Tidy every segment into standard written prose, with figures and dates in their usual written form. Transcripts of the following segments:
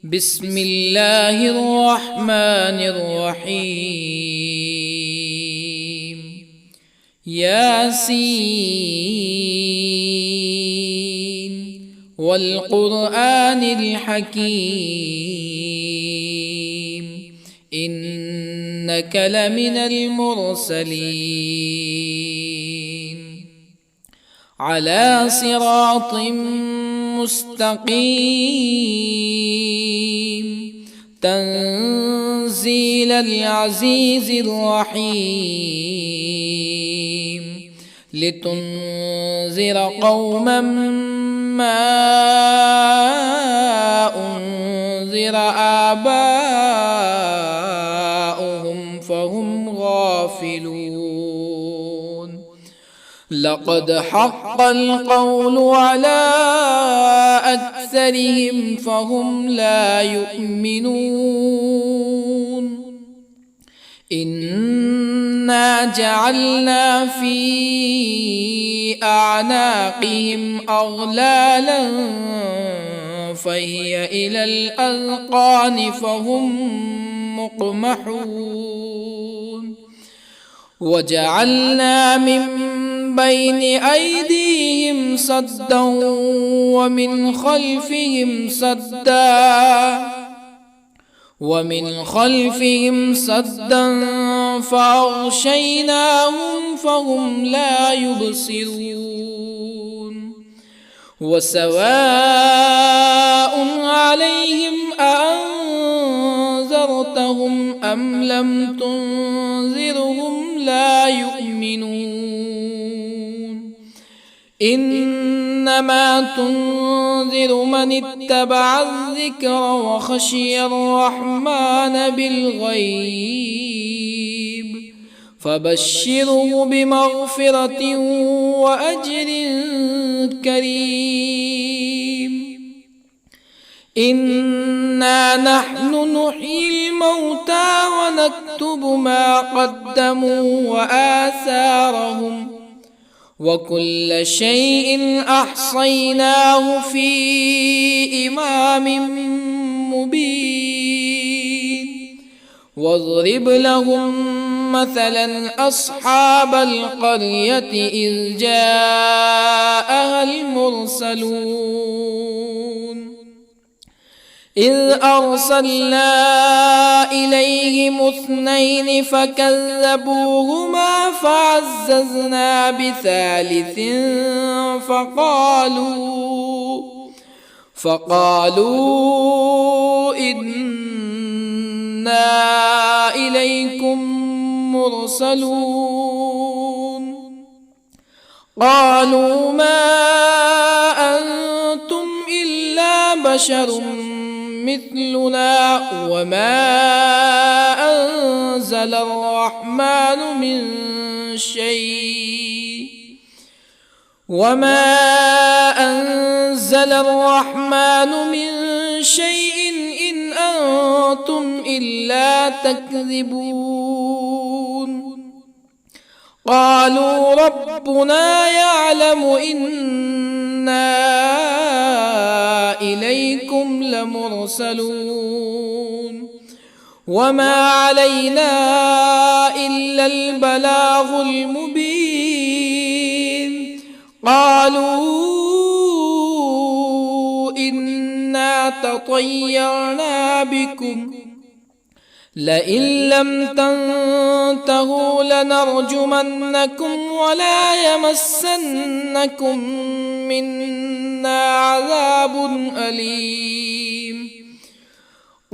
بسم الله الرحمن الرحيم. ياسين والقرآن الحكيم إنك لمن المرسلين على صراط مستقيم تنزيل العزيز الرحيم لتنذر قوما ما أنذر آباؤهم فهم غافلون. لقد حق القول على أكثرهم فهم لا يؤمنون. إنا جعلنا في أعناقهم أغلالا فهي إلى الأذقان فهم مقمحون. وجعلنا من بين أيديهم سدا ومن خلفهم سدا فأغشيناهم فهم لا يبصرون. وسواء عليهم أأنذرتهم أم لم تنذرهم لا يؤمنون. إنما تنذر من اتبع الذكر وخشي الرحمن بالغيب فبشره بمغفرة وأجر كريم. إنا نحن نحيي الموتى ونكتب ما قدموا وآثارهم وكل شيء أحصيناه في إمام مبين. واضرب لهم مثلا أصحاب القرية إذ جاءها المرسلون إذ أرسلنا إليهم اثنين فكذبوهما فعززنا بثالث فقالوا إنا إليكم مرسلون. قالوا ما أنتم إلا بشر مثلنا وما أنزل الرحمن من شيء إن أنتم إلا تكذبون. قالوا ربنا يعلم إنا إليكم لمرسلون وما علينا إلا البلاغ المبين. قالوا إنا تطيرنا بكم لئن لم تنتهوا لنرجمنكم ولا يمسنكم منا عذاب أليم.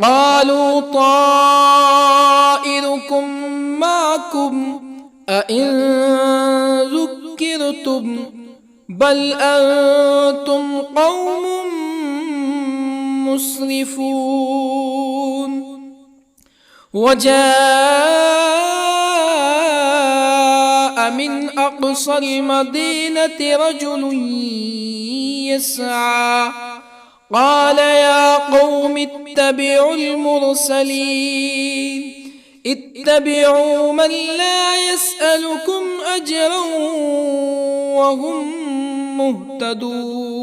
قالوا طائركم معكم أئن ذكرتم بل أنتم قوم مسرفون. وجاء من أقصى المدينة رجل يسعى قال يا قوم اتبعوا المرسلين اتبعوا من لا يسألكم أجرا وهم مهتدون.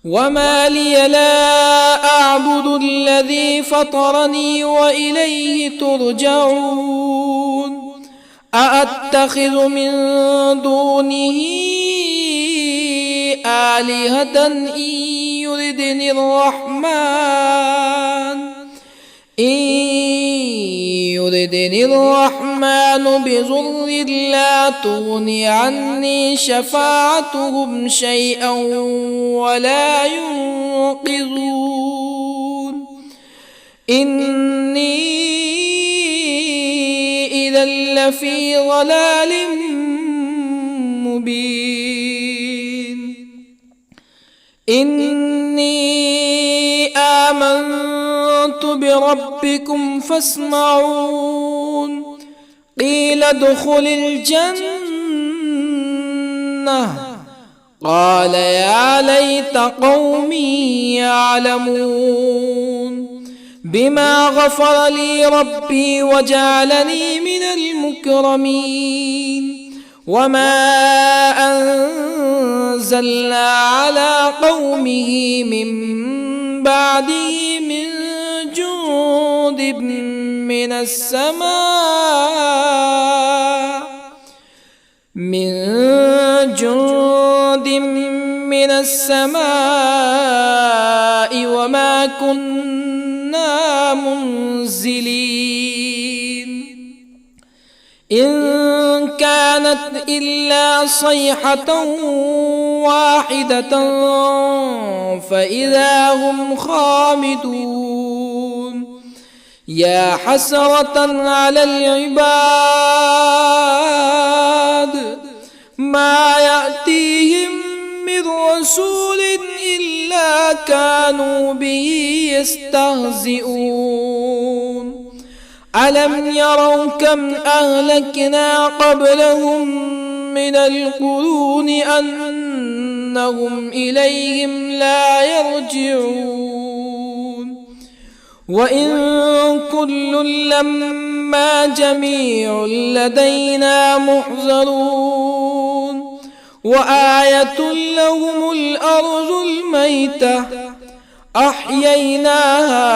وما لي لا أعبد الذي فطرني وإليه ترجعون أأتخذ من دونه آلهة يردني الرحمن بضر لا تغني عني شفاعتهم شيئا ولا ينقذون إني إذا لفي ضلال مبين إني آمنت بربكم فاسمعون قيل ادخل الجنة قال يا ليت قومي يعلمون بما غفر لي ربي وجعلني من المكرمين وما أنزلنا على قومه من بعده من جند من السماء وما كنا منزلين إن كانت إلا صيحة واحدة فإذا هم خامدون يا حسرة على العباد ما يأتيهم من رسول إلا كانوا به يستهزئون ألم يروا كم أهلكنا قبلهم من القرون أنهم إليهم لا يرجعون وإن كل لما جميع لدينا محضرون وآية لهم الأرض الميتة أحييناها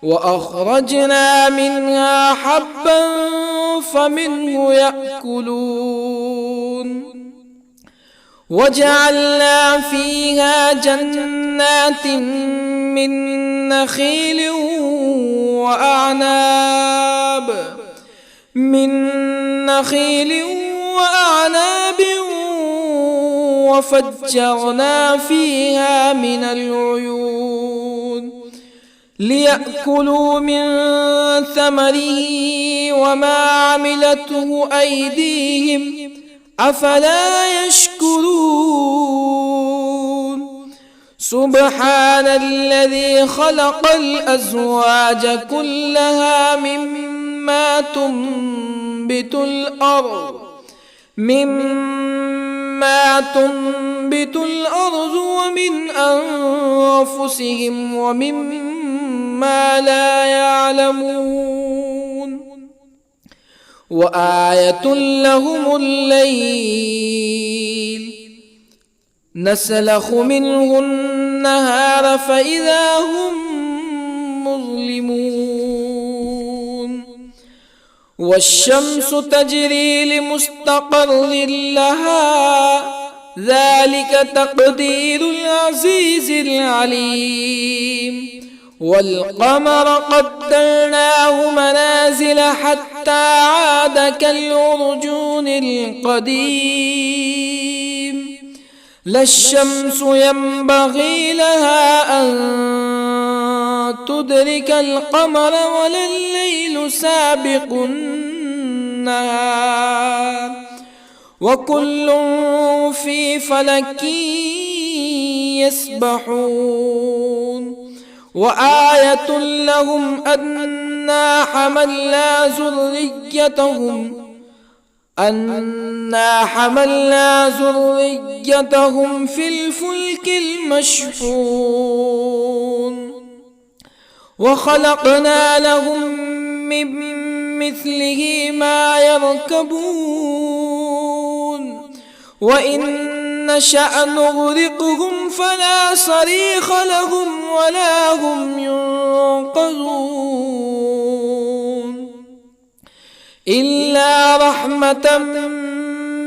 وأخرجنا منها حبا فمنه يأكلون وجعلنا فيها جنات من نخيل وأعناب وفجرنا فيها من العيون ليأكلوا من ثمره وما عملته أيديهم أفلا يشكرون سبحان الذي خلق الأزواج كلها مما تنبت الأرض ومن أنفسهم ومما لا يعلمون وآية لهم الليل نسلخ منه النهار فإذا هم مظلمون والشمس تجري لمستقر لها ذلك تقدير العزيز العليم والقمر قدرناه منازل حتى عاد كالعرجون القديم لا الشمس ينبغي لها أن تدرك القمر ولا الليل سابق النهار وكل في فلك يسبحون وآية لهم أنا حملنا ذريتهم في الفلك المشحون وخلقنا لهم من مثله ما يركبون وإن نشأ نغرقهم فلا صريخ لهم ولا هم ينقذون إلا رحمة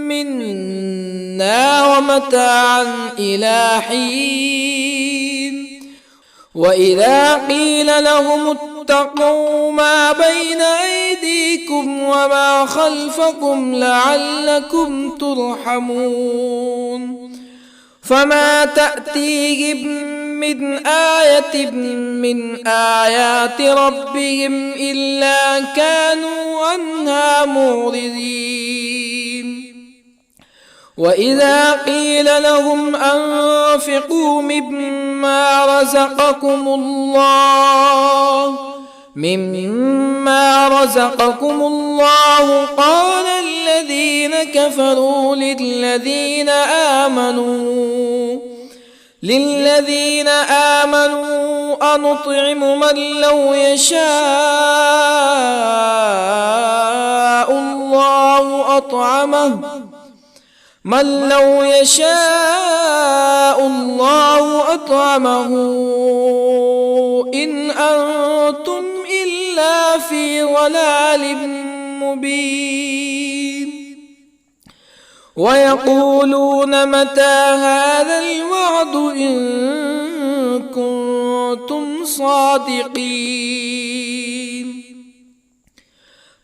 منا ومتاعا إلى حين وإذا قيل لهم اتقوا ما بين أيديكم وما خلفكم لعلكم ترحمون فما تأتيهم من آية من آيات ربهم إلا كانوا عنها معرضين وإذا قيل لهم أنفقوا مما رزقكم الله قال الذين كفروا للذين آمنوا أنطعم من لو يشاء الله أطعمه إن أنتم إلا في ضلال مبين ويقولون متى هذا الوعد إن كنتم صادقين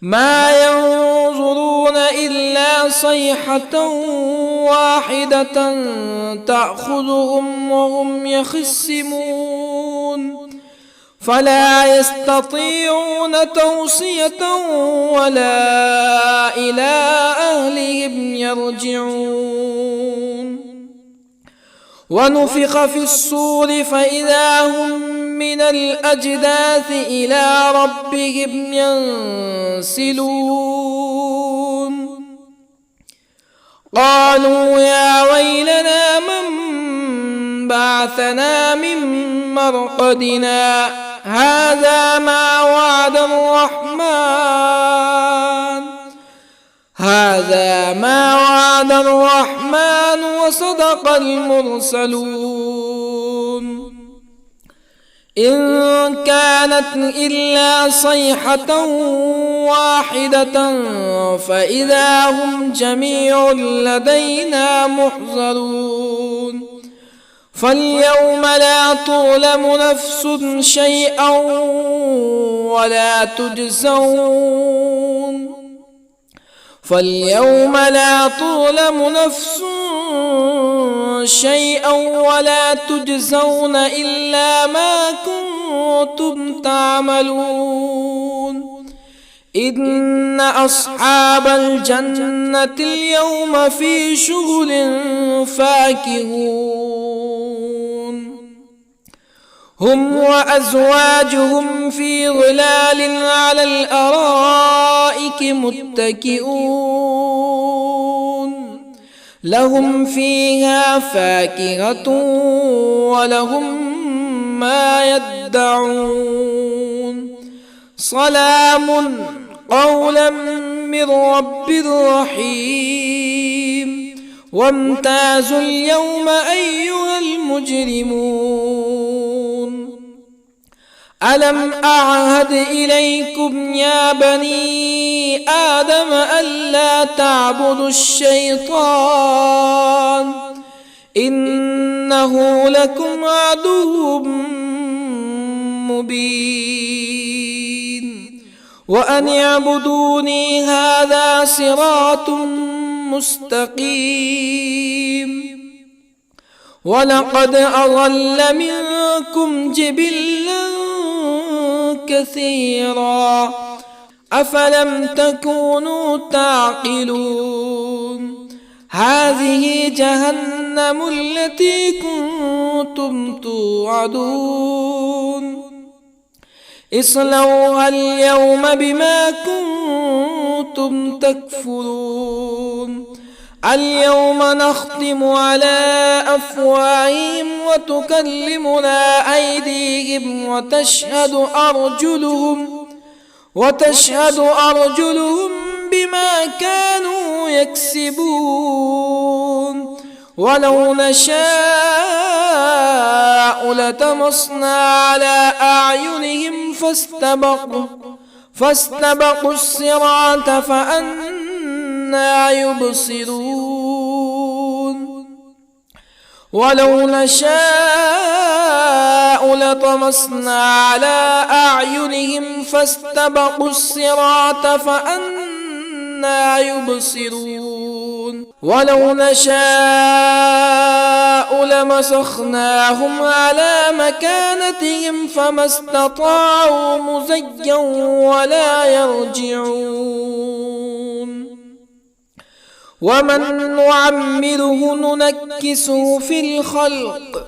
ما ينظرون إلا صيحة واحدة تأخذهم وهم يخصمون فلا يستطيعون توصية ولا إلى أهلهم يرجعون ونفخ في الصور فإذا هم من الأجداث إلى ربهم ينسلون قالوا يا ويلنا من بعثنا من مرقدنا هذا ما وعد الرحمن وصدق المرسلون إن كانت إلا صيحة واحدة فإذا هم جميع لدينا محضرون فاليوم لا تظلم نفس شيئا ولا تجزون إلا ما كنتم تعملون إن أصحاب الجنة اليوم في شغل فاكهون هم وأزواجهم في ظلال على الأرائك متكئون لهم فيها فاكهة ولهم ما يدعون سلام قولا من رب رحيم وامتازوا اليوم أيها المجرمون ألم أعهد إليكم يا بني آدم ألا تعبدوا الشيطان إنه لكم عدو مبين وأن اعبدوني هذا صراط مستقيم ولقد أضل منكم جبلا كثيرا أفلم تكونوا تعقلون هذه جهنم التي كنتم توعدون اصلوها اليوم بما كنتم تكفرون اليوم نختم على أفواههم وتكلمنا أيديهم وتشهد أرجلهم بما كانوا يكسبون ولو نشاء لطمسنا على أعينهم فاستبقوا الصراط فأنى يبصرون ولو نشاء لطمسنا على أعينهم فاستبقوا الصراط فأنى يبصرون ولو نشاء لمسخناهم على مكانتهم فما استطاعوا مزيا ولا يرجعون ومن نعمره ننكسه في الخلق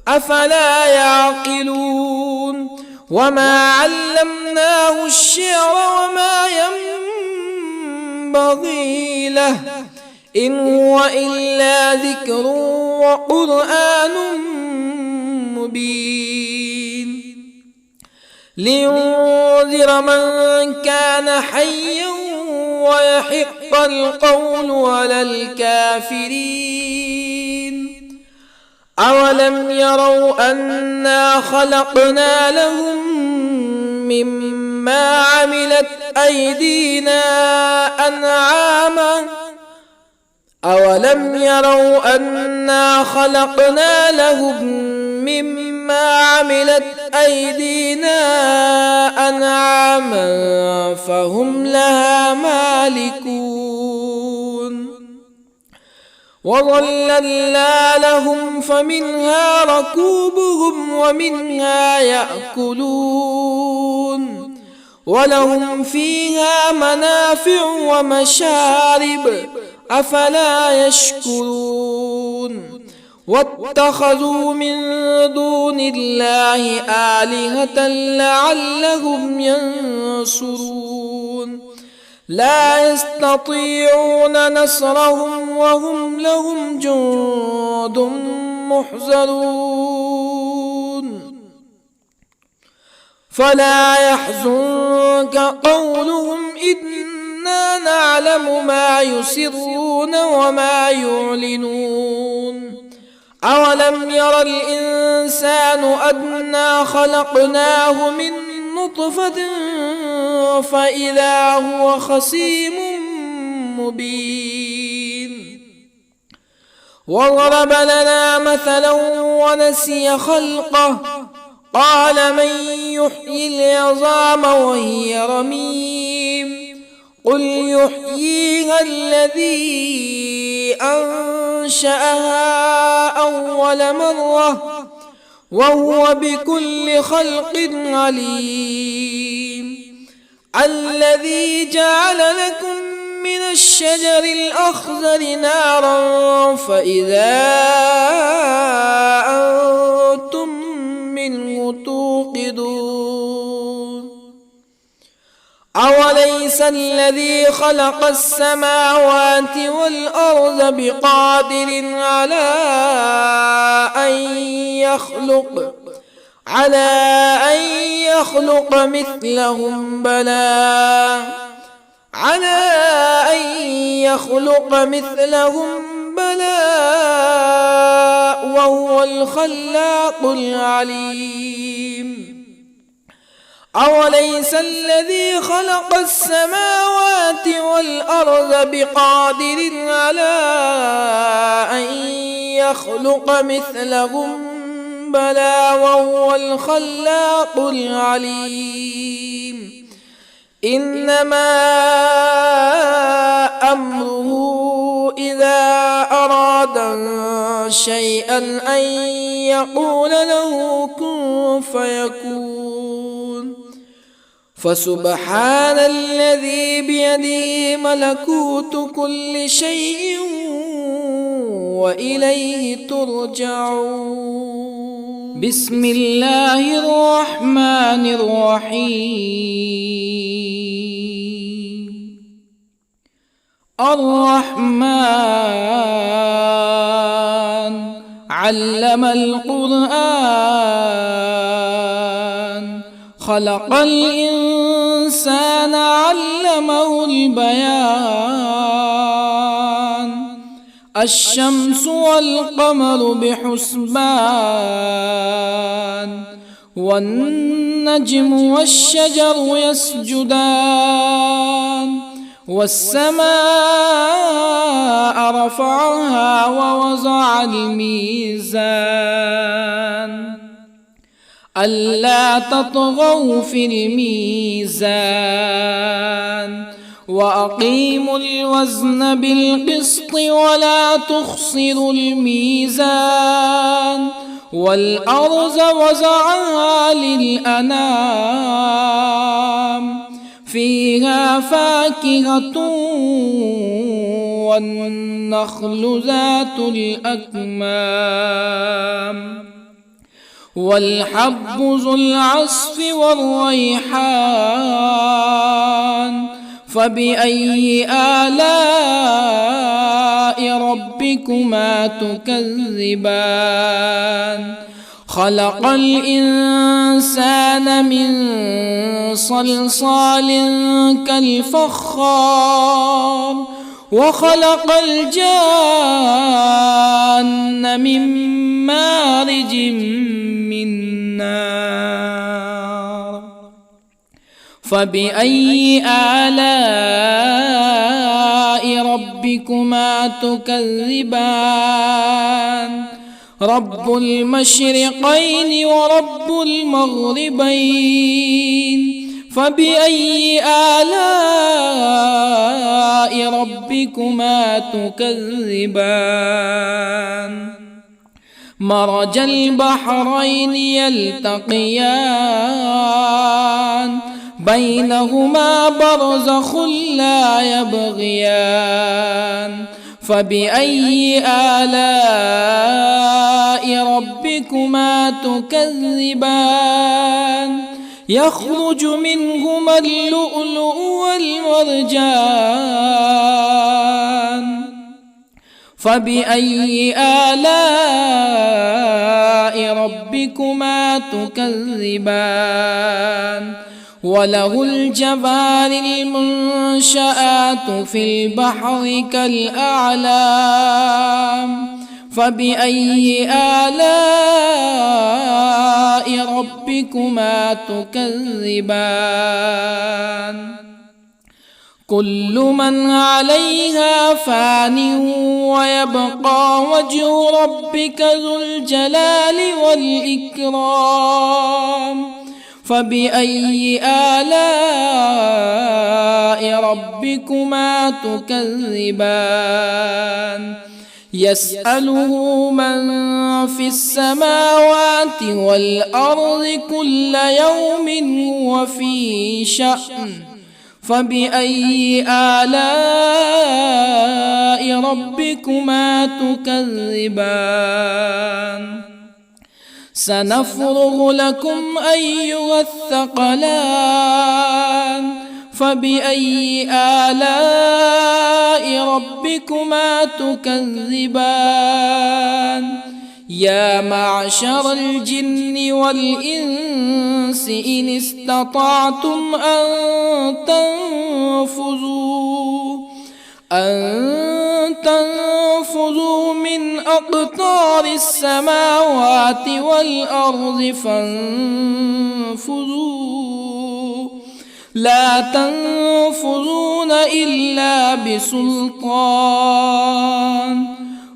أفلا يعقلون وما علمناه الشعر وما ينبغي له إن هو إلا ذكر وقرآن مبين لينذر من كان حيا ويحق القول على الكافرين أولم يروا أنا خلقنا لهم مما عملت أيدينا أنعاما أولم يروا أنا خلقنا لهم مما عملت أيدينا أنعاما فهم لها مالكون وظللنا لهم فمنها ركوبهم ومنها يأكلون ولهم فيها منافع ومشارب أفلا يشكرون واتخذوا من دون الله آلهة لعلهم ينصرون لا يستطيعون نصرهم وهم لهم جند محضرون فلا يحزنك قولهم إنا نعلم ما يسرون وما يعلنون أولم ير الإنسان أنا خلقناه من نطفة فإذا هو خصيم مبين وضرب لنا مثلا ونسي خلقه قال من يحيي العظام وهي رميم قل يحييها الذي أنشأها أول مرة وهو بكل خلق عليم الذي جعل لكم من الشجر الأخضر نارا فإذا أنتم منه توقدون أوليس الذي خلق السماوات والأرض بقادر على أن يخلق مثلهم بلى وهو الخلاق العليم أوليس الذي خلق السماوات والأرض بقادر على أن يخلق مثلهم بلى وهو الخلاق العليم إنما أمره إذا أراد شيئا أن يقول له كن فيكون فسبحان الذي بيده ملكوت كل شيء وإليه ترجعون بسم الله الرحمن الرحيم الرحمن علم القرآن خلق الإنسان علمه البيان الشمس والقمر بحسبان والنجم والشجر يسجدان والسماء رفعها ووضع الميزان ألا تطغوا في الميزان وأقيموا الوزن بالقسط ولا تخسروا الميزان والأرض وضعها للأنام فيها فاكهة والنخل ذات الأكمام والحب ذو العصف والريحان فبأي آلاء ربكما تكذبان خلق الإنسان من صلصال كالفخار وخلق الجان من مارج من نار فبأي آلاء ربكما تكذبان رب المشرقين ورب المغربين فبأي آلاء ربكما تكذبان مرج البحرين يلتقيان بينهما برزخ لا يبغيان فبأي آلاء ربكما تكذبان يخرج منهما اللؤلؤ والمرجان فبأي آلاء ربكما تكذبان وله الجوار المنشآت في البحر كالأعلام فبأي آلاء ربكما تكذبان كل من عليها فان ويبقى وجه ربك ذو الجلال والإكرام فبأي آلاء ربكما تكذبان يسأله من في السماوات والأرض كل يوم هو في شأن فبأي آلاء ربكما تكذبان سنفرغ لكم أيها الثقلان فبأي آلاء ربكما تكذبان يا معشر الجن والإنس إن استطعتم أن تنفذوا من أقطار السماوات والأرض فانفذوا لا تنفذون إلا بسلطان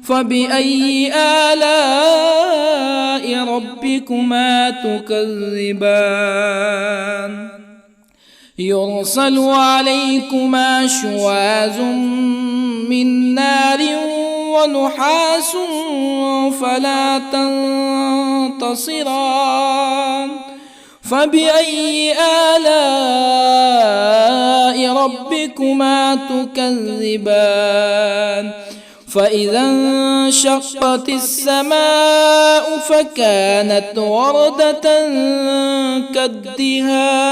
فبأي آلاء ربكما تكذبان يرسل عليكما شواظ من نار ونحاس فلا تنتصران فبأي آلاء ربكما تكذبان فإذا انشقت السماء فكانت وردة كالدهان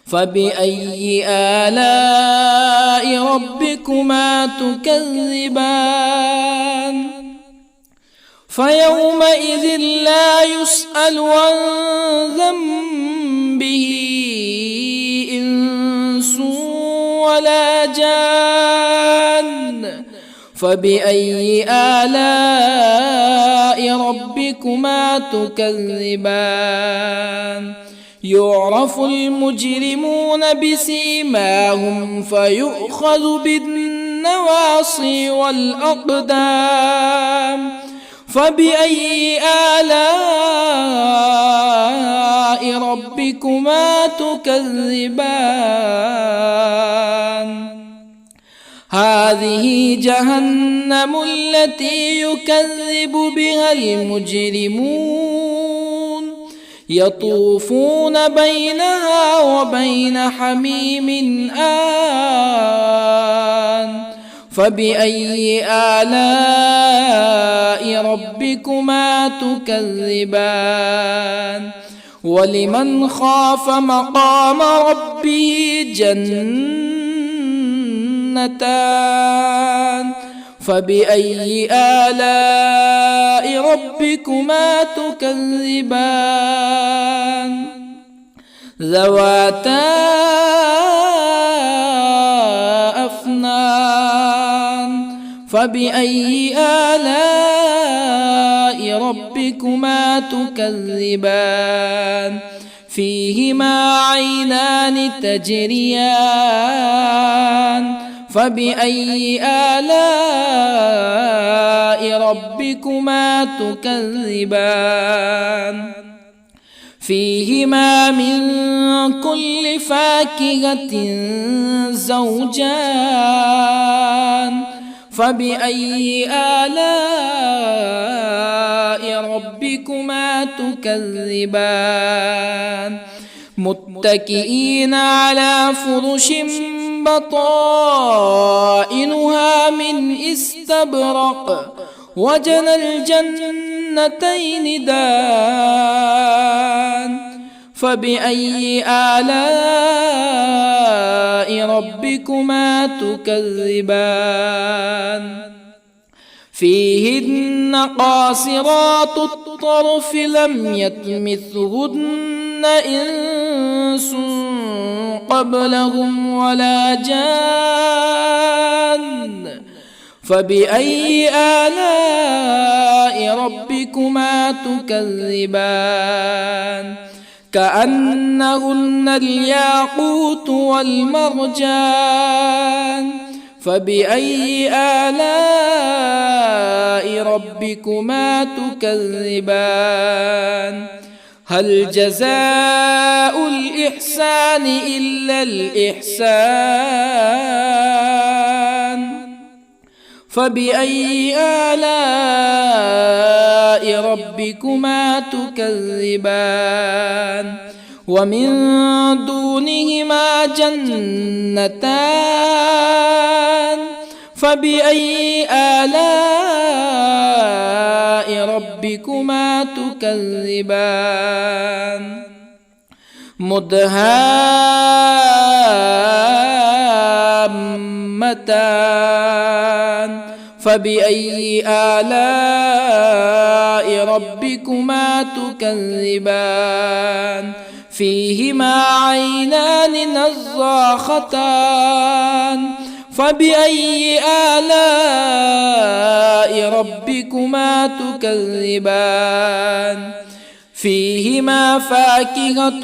فبأي آلاء ربكما تكذبان فيومئذ لا يسأل عن ذنبه إنس ولا جان. فبأي آلاء ربكما تكذبان؟ يعرف المجرمون بسيماهم فيؤخذ بالنواصي والأقدام. فبأي آلاء ربكما تكذبان؟ هذه جهنم التي يكذب بها المجرمون يطوفون بينها وبين حميم آن. فبأي آلاء ربكما تكذبان؟ ولمن خاف مقام ربه جنتان. فبأي آلاء ربكما تكذبان؟ ذواتا أفنان. فبأي آلاء ربكما تكذبان؟ فيهما عينان تجريان. فبأي آلاء ربكما تكذبان؟ فيهما من كل فاكهة زوجان. فبأي آلاء ربكما تكذبان؟ متكئين على فرش بطائنها من استبرق وجنى الجنتين دان. فبأي آلاء ربكما تكذبان؟ فيهن قاصرات الطرف لم يطمثهن إنس قبلهم ولا جان. فبأي آلاء ربكما تكذبان؟ كأنهن الياقوت والمرجان. فبأي آلاء ربكما تكذبان؟ هل جزاء الإحسان إلا الإحسان؟ فبأي آلاء ربكما تكذبان؟ ومن دونهما جنتان. فبأي آلاء ربكما تكذبان؟ مدهامتان. فبأي آلاء ربكما تكذبان؟ فيهما عينان نضاختان. فبأي آلاء ربكما تكذبان؟ فيهما فاكهة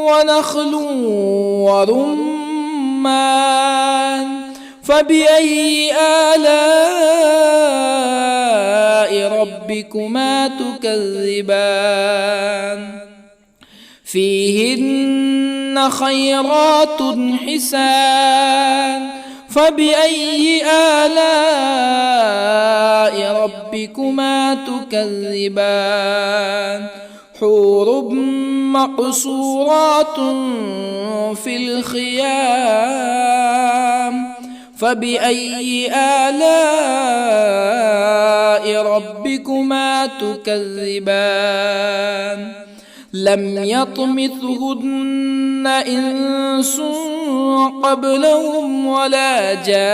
ونخل ورمان. فبأي آلاء ربكما تكذبان؟ فيهن خيرات حسان. فبأي آلاء ربكما تكذبان؟ حور مقصورات في الخيام. فبأي آلاء ربكما تكذبان؟ لم يطمثهن إنس قبلهم ولا جان.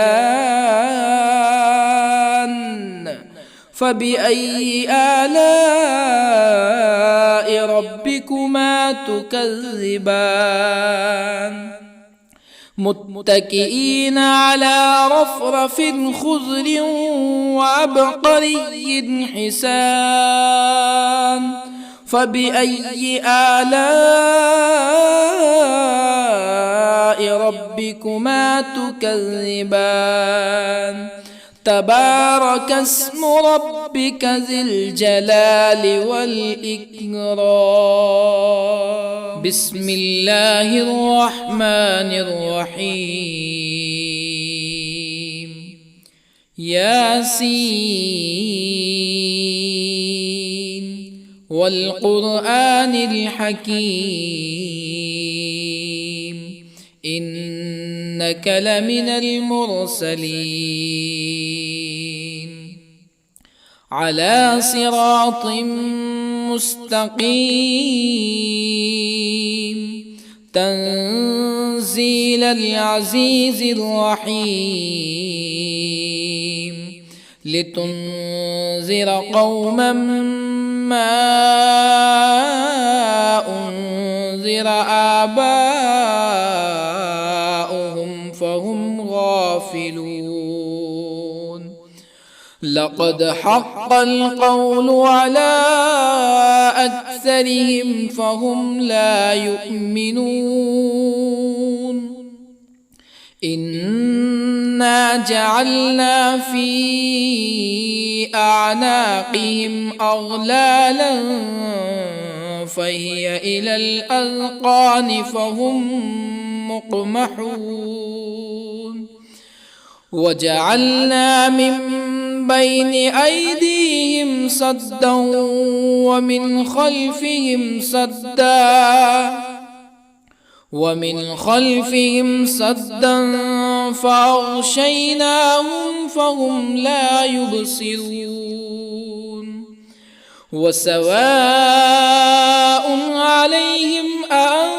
فبأي آلاء ربكما تكذبان متكئين على رفرف خضر وعبقري حسان فبأي آلاء ربكما تكذبان تبارك اسم ربك ذي الجلال والإكرام بسم الله الرحمن الرحيم ياسين والقرآن الحكيم إنك لمن المرسلين على صراط مستقيم تنزيل العزيز الرحيم لتنذر قوما ما أنذر آباؤهم فهم غافلون لقد حق القول على أكثرهم فهم لا يؤمنون إنا جعلنا في أعناقهم أغلالا فهي إلى الأذقان فهم مقمحون وجعلنا من بين أيديهم سدا ومن خلفهم سدا فأغشيناهم فهم لا يبصرون وسواء عليهم أأنذرتهم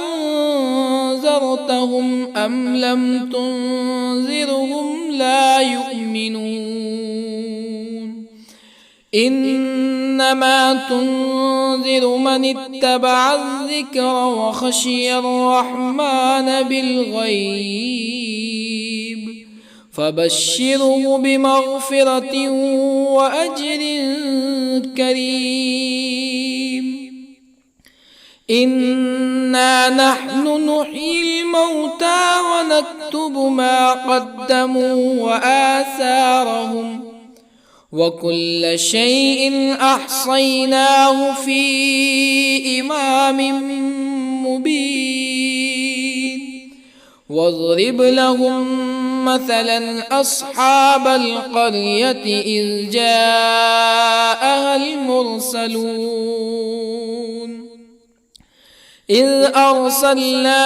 أم لم تنذرهم لا يؤمنون إنما تنذر من اتبع الذكر وخشي الرحمن بالغيب فبشره بمغفرة وأجر كريم إنا نحن نحيي الموتى ونكتب ما قدموا وآثارهم وكل شيء أحصيناه في إمام مبين واضرب لهم مثلا أصحاب القرية إذ جاءها المرسلون إذ أرسلنا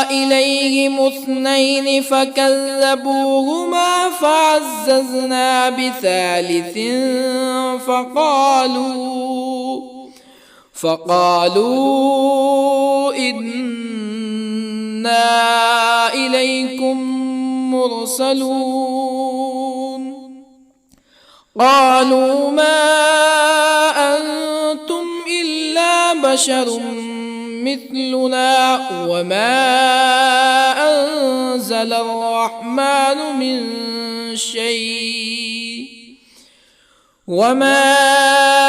إليهم اثنين فكذبوهما فعززنا بثالث فقالوا إنا إليكم مرسلون قالوا ما أنتم إلا بشر مثلنا وما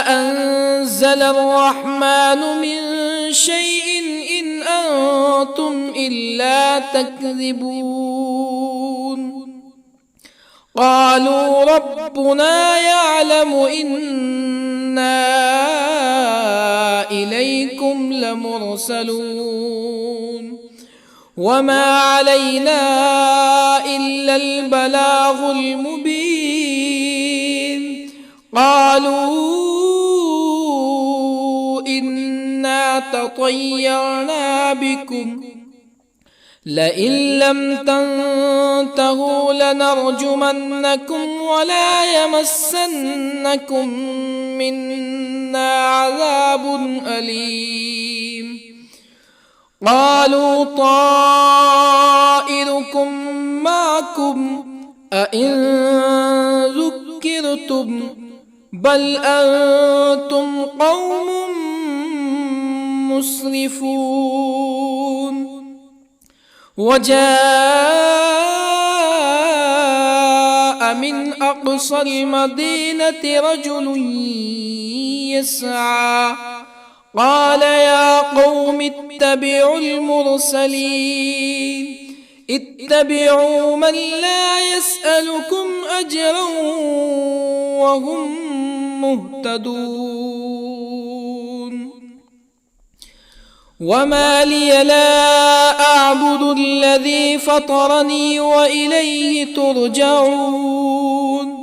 أنزل الرحمن من شيء إن أنتم إلا تكذبون قالوا ربنا يعلم إنا إليكم لمرسلون وما علينا إلا البلاغ المبين قالوا إنا تطيرنا بكم لئن لم تنتهوا لنرجمنكم ولا يمسنكم منا عذاب أليم قالوا طائركم معكم أئن ذكرتم بل أنتم قوم مسرفون. وجاء من أقصى المدينة رجل يسعى قال يا قوم اتبعوا المرسلين اتبعوا من لا يسألكم أجرا وهم مهتدون. وما لي لا أعبد الذي فطرني وإليه ترجعون.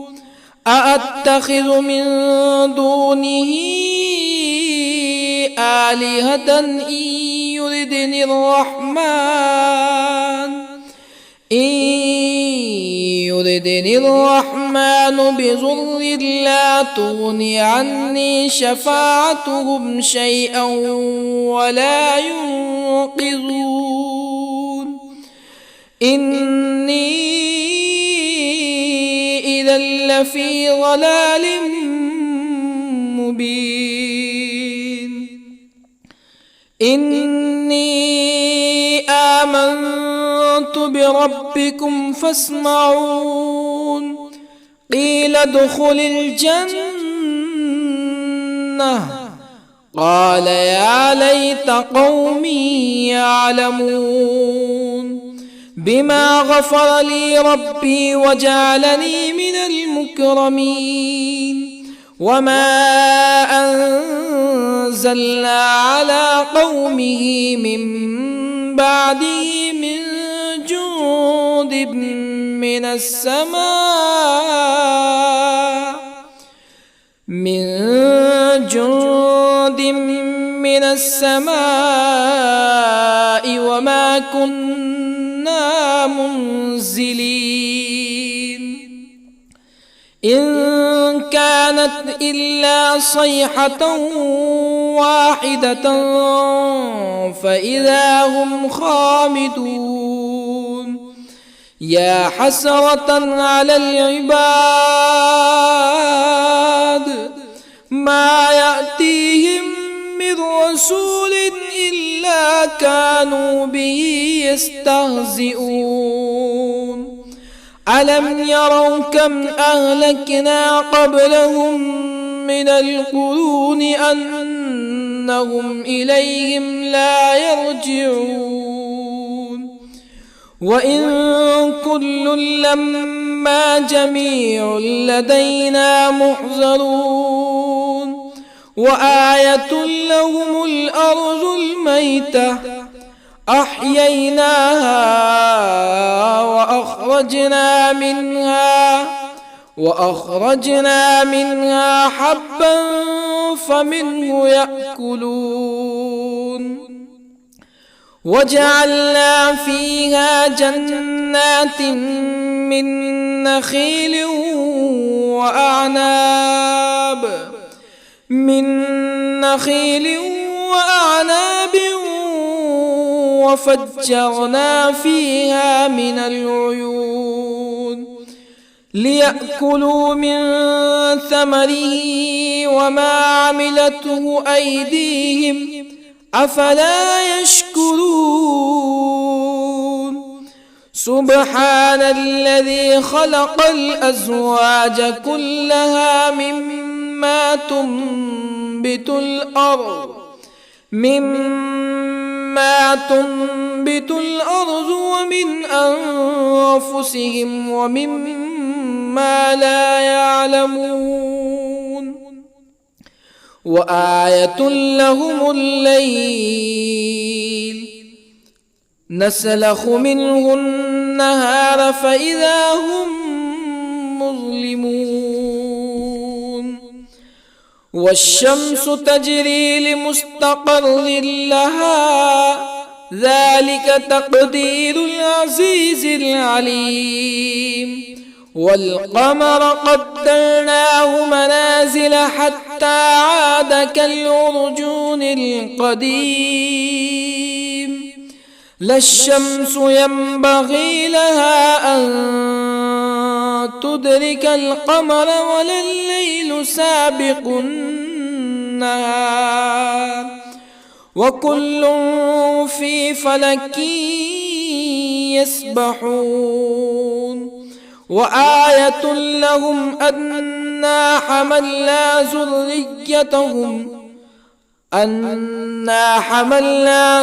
أأتخذ من دونه آلهة إن يردني الرحمن بضر لا تغني عني شفاعتهم شيئا ولا ينقذون. إني إذا لفي ضلال مبين. إني آمنت بربكم فاسمعون. قيل ادخل الجنة قال يا ليت قومي يعلمون. بما غفر لي ربي وجعلني من المكرمين. وما أنزلنا على قومه من بعده من جند من السماء وما كنا منزلين. إن كانت إلا صيحة واحدة فإذا هم خامدون. يا حسرة على العباد ما يأتيهم من رسول إلا كانوا به يستهزئون. ألم يروا كم أهلكنا قبلهم من القرون أنهم إليهم لا يرجعون. وإن كل لما جميع لدينا محضرون. وآية لهم الأرض الميتة أحييناها وأخرجنا منها حبا فمنه يأكلون. وجعلنا فيها جنات من نخيل وأعناب وفجرنا فيها من العيون ليأكلوا من ثمره وما عملته أيديهم أفلا يشكرون. سبحان الذي خلق الأزواج كلها مما تنبت الأرض ومن أنفسهم ومما لا يعلمون. وآية لهم الليل نسلخ منه النهار فإذا هم مظلمون. والشمس تجري لمستقر لها ذلك تقدير العزيز العليم. والقمر قدرناه منازل حتى عاد كالعرجون القديم. لا الشمس ينبغي لها أن تدرك القمر ولا الليل سابق النهار وكل في فلك يسبحون وآية لهم أنا حملنا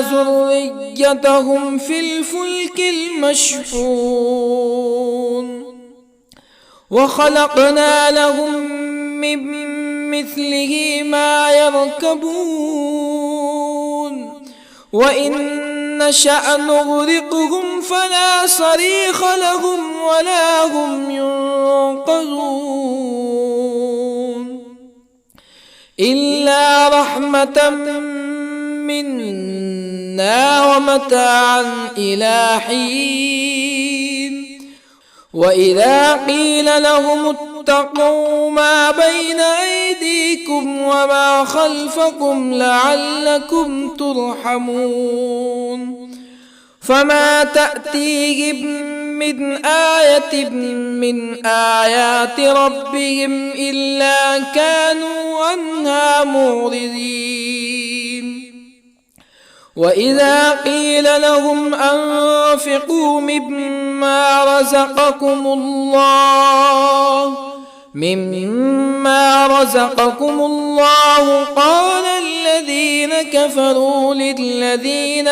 ذريتهم في الفلك المشحون وخلقنا لهم من مثله ما يركبون وإن نشأ نغرقهم فلا صريخ لهم ولا هم ينقذون إلا رحمة منا ومتاعا إلى حين وإذا قيل لهم اتقوا ما بين أيديكم وما خلفكم لعلكم ترحمون فما تأتيهم من آية من آيات ربهم إلا كانوا عنها معرضين وإذا قيل لهم أنفقوا مما رزقكم الله قال الذين كفروا للذين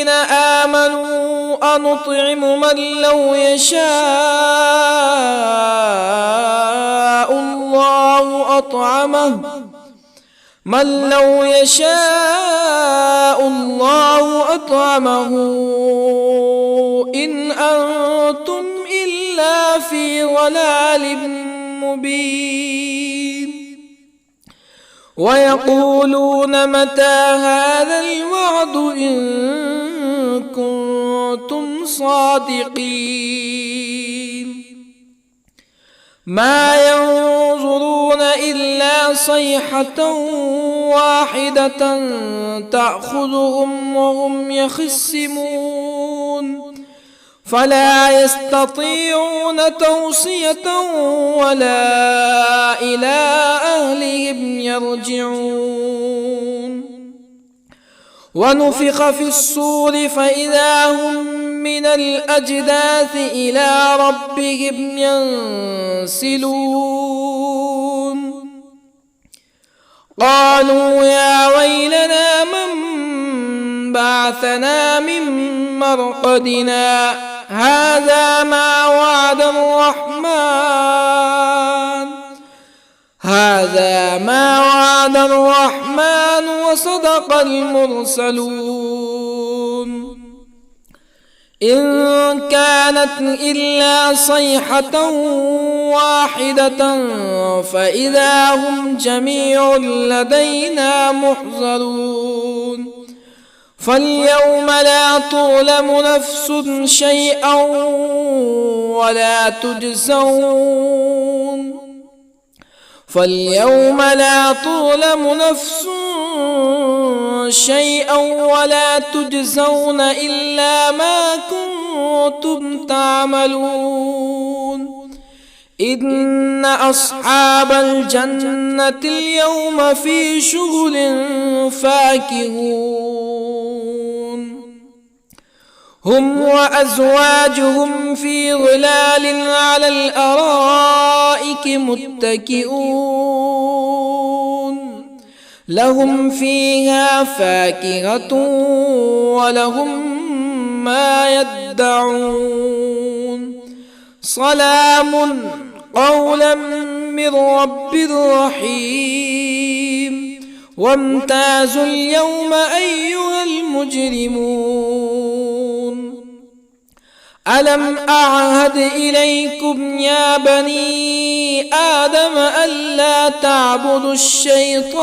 آمنوا أنطعم من لو يشاء الله أطعمه إن أنتم إلا في ضلال مبين ويقولون متى هذا الوعد إن كنتم صادقين ما ينظرون إلا صيحة واحدة تأخذهم وهم يخصمون فلا يستطيعون توصية ولا إلى أهلهم يرجعون ونفخ في الصور فإذا هم من الأجداث إلى ربهم ينسلون قالوا يا ويلنا من بعثنا من مرقدنا هذا ما وعد الرحمن وصدق المرسلون إن كانت إلا صيحة واحدة فإذا هم جميع لدينا محضرون فاليوم لا تظلم نفس شيئا ولا تجزون إلا ما كنتم تعملون إن أصحاب الجنة اليوم في شغل فاكهون هم وأزواجهم في ظلال على الأرائك متكئون لهم فيها فاكهة ولهم ما يدعون سلام قولا من رب رحيم وامتازوا اليوم أيها المجرمون ألم أعهد إليكم يا بني آدم ألا تعبدوا الشيطان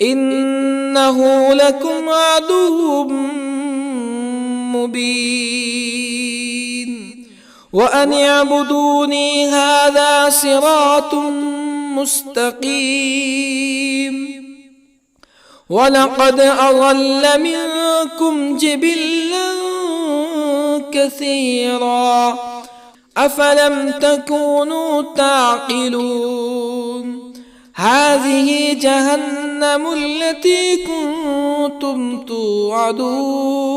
إنه لكم عدو مبين وأن اعبدوني هذا صراط مستقيم ولقد أضل منكم جبلا كثيرا أفلم تكونوا تعقلون هذه جهنم التي كنتم توعدون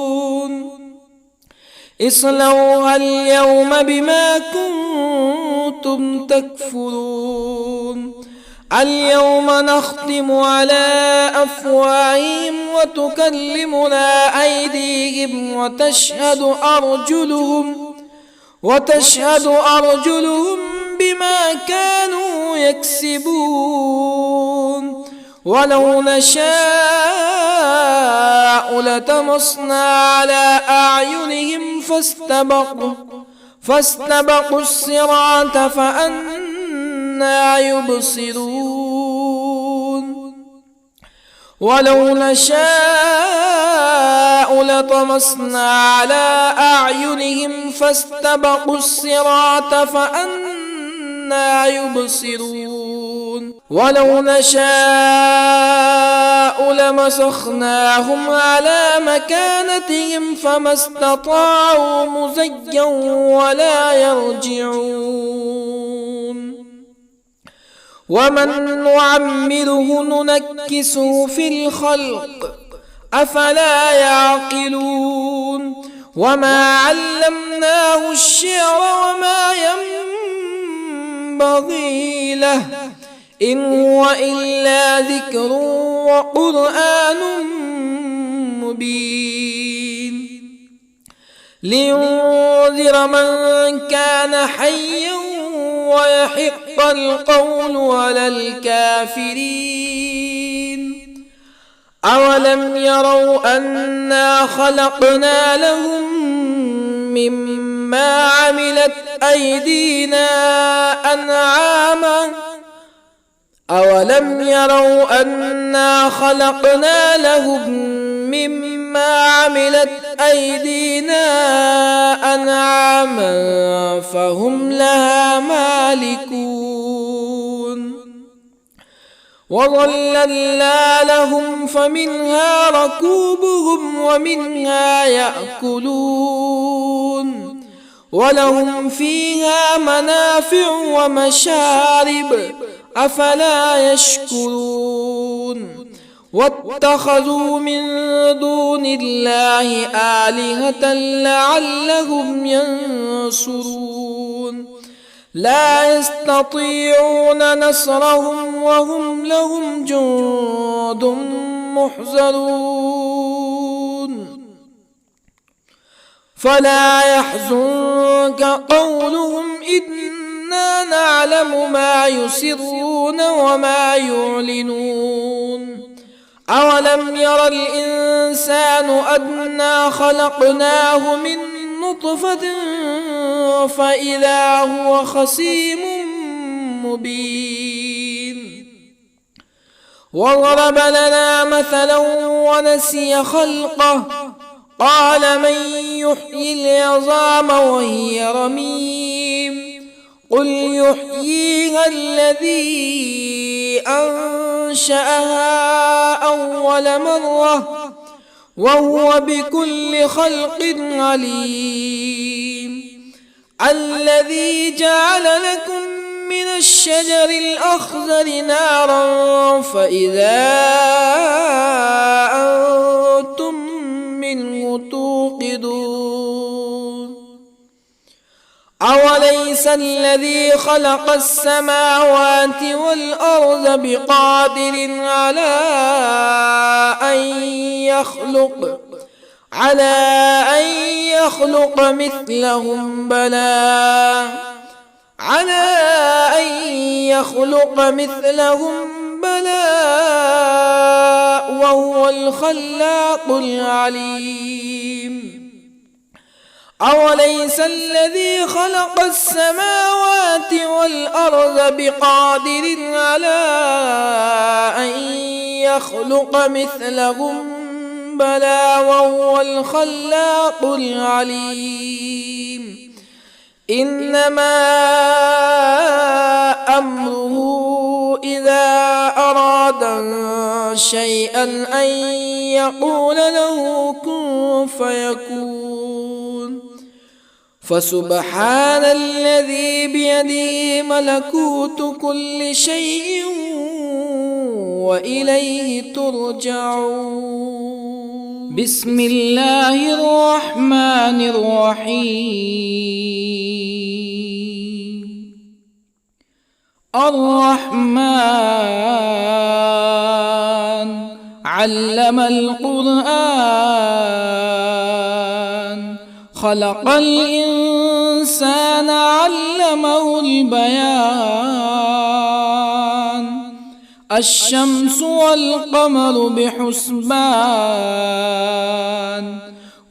اصلوها اليوم بما كنتم تكفرون اليوم نختم على أفواههم وتكلمنا أيديهم وتشهد أرجلهم بما كانوا يكسبون ولو نشاء لطمسنا على أعينهم فاستبقوا الصراط فأنى يبصرون ولو نشاء لطمسنا على أعينهم فاستبقوا الصراط فأنى يبصرون ولو نشاء لمسخناهم على مكانتهم فما استطاعوا مزيا ولا يرجعون ومن نعمره ننكسه في الخلق أفلا يعقلون وما علمناه الشعر وما ينبغي له إن هو إلا ذكر وقرآن مبين لينذر من كان حيا ويحق القول على الكافرين أولم يروا أنا خلقنا لهم مما عملت أيدينا أنعاما أولم يروا أنا خلقنا لهم مما عملت أيدينا أنعاما فهم لها مالكون وظللنا لهم فمنها ركوبهم ومنها يأكلون ولهم فيها منافع ومشارب أفلا يشكرون واتخذوا من دون الله آلهة لعلهم ينصرون لا يستطيعون نصرهم وهم لهم جند محضرون فلا يحزنك قولهم إنا نعلم ما يسرون وما يعلنون أولم ير الإنسان أنا خلقناه من نطفة فإذا هو خصيم مبين وضرب لنا مثلا ونسي خلقه قال من يحيي العظام وهي رميم قل يحييها الذي أنشأها أول مرة وهو بكل خلق عليم الذي جعل لكم من الشجر الأخضر نارا فإذا أنتم منه توقدون أوليس الذي خلق السماوات والأرض بقادر على أن يخلق مثلهم بلى وهو الخلاق العليم أوليس الذي خلق السماوات والأرض بقادر على أن يخلق مثلهم بلى وهو الخلاق العليم إنما أمره إذا أراد شيئا أن يقول له كن فيكون فسبحان الذي بيده ملكوت كل شيء وإليه ترجعون. بسم الله الرحمن الرحيم. الرحمن علم القرآن، خلق الإنسان علمه البيان. الشمس والقمر بحسبان،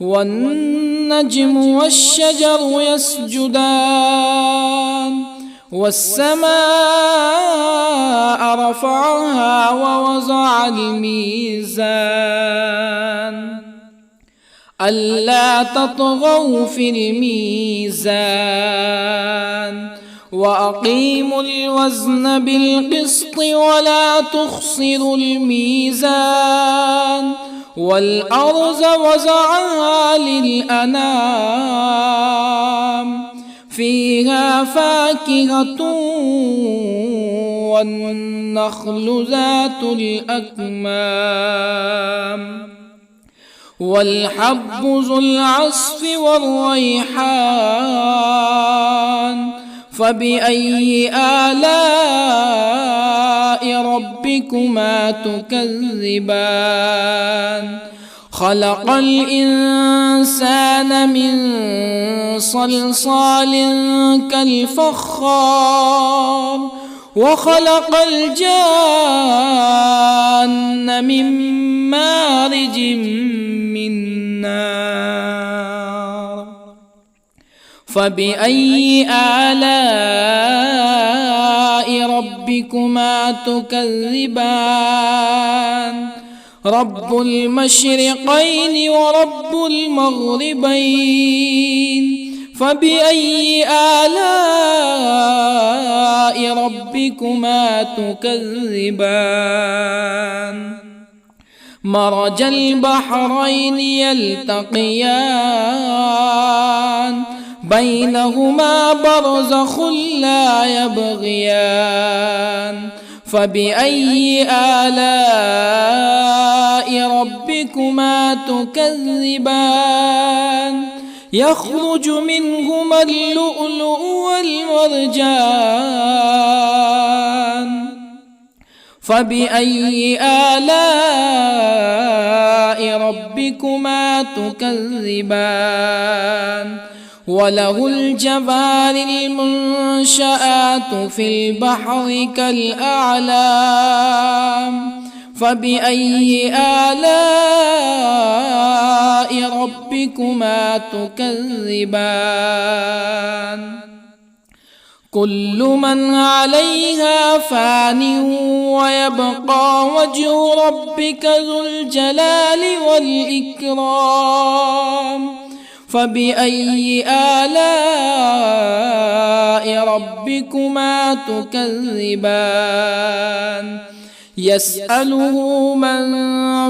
والنجم والشجر يسجدان. والسماء رفعها ووضع الميزان، ألا تطغوا في الميزان. وأقيموا الوزن بالقسط ولا تخسروا الميزان. والأرض وضعها للأنام، فيها فاكهة والنخل ذات الأكمام، والحب ذو العصف والريحان. فبأي آلاء ربكما تكذبان؟ خلق الإنسان من صلصال كالفخار، وخلق الجان من مارج من نار. فبأي آلاء ربكما تكذبان؟ رب المشرقين ورب المغربين. فبأي آلاء ربكما تكذبان؟ مرج البحرين يلتقيان، بينهما برزخ لا يبغيان. فبأي آلاء ربكما تكذبان؟ يخرج منهما اللؤلؤ والمرجان. فبأي آلاء ربكما تكذبان؟ وله الجوار المنشآت في البحر كالأعلام. فبأي آلاء ربكما تكذبان؟ كل من عليها فان ويبقى وجه ربك ذو الجلال والإكرام. فبأي آلاء ربكما تكذبان؟ يسأله من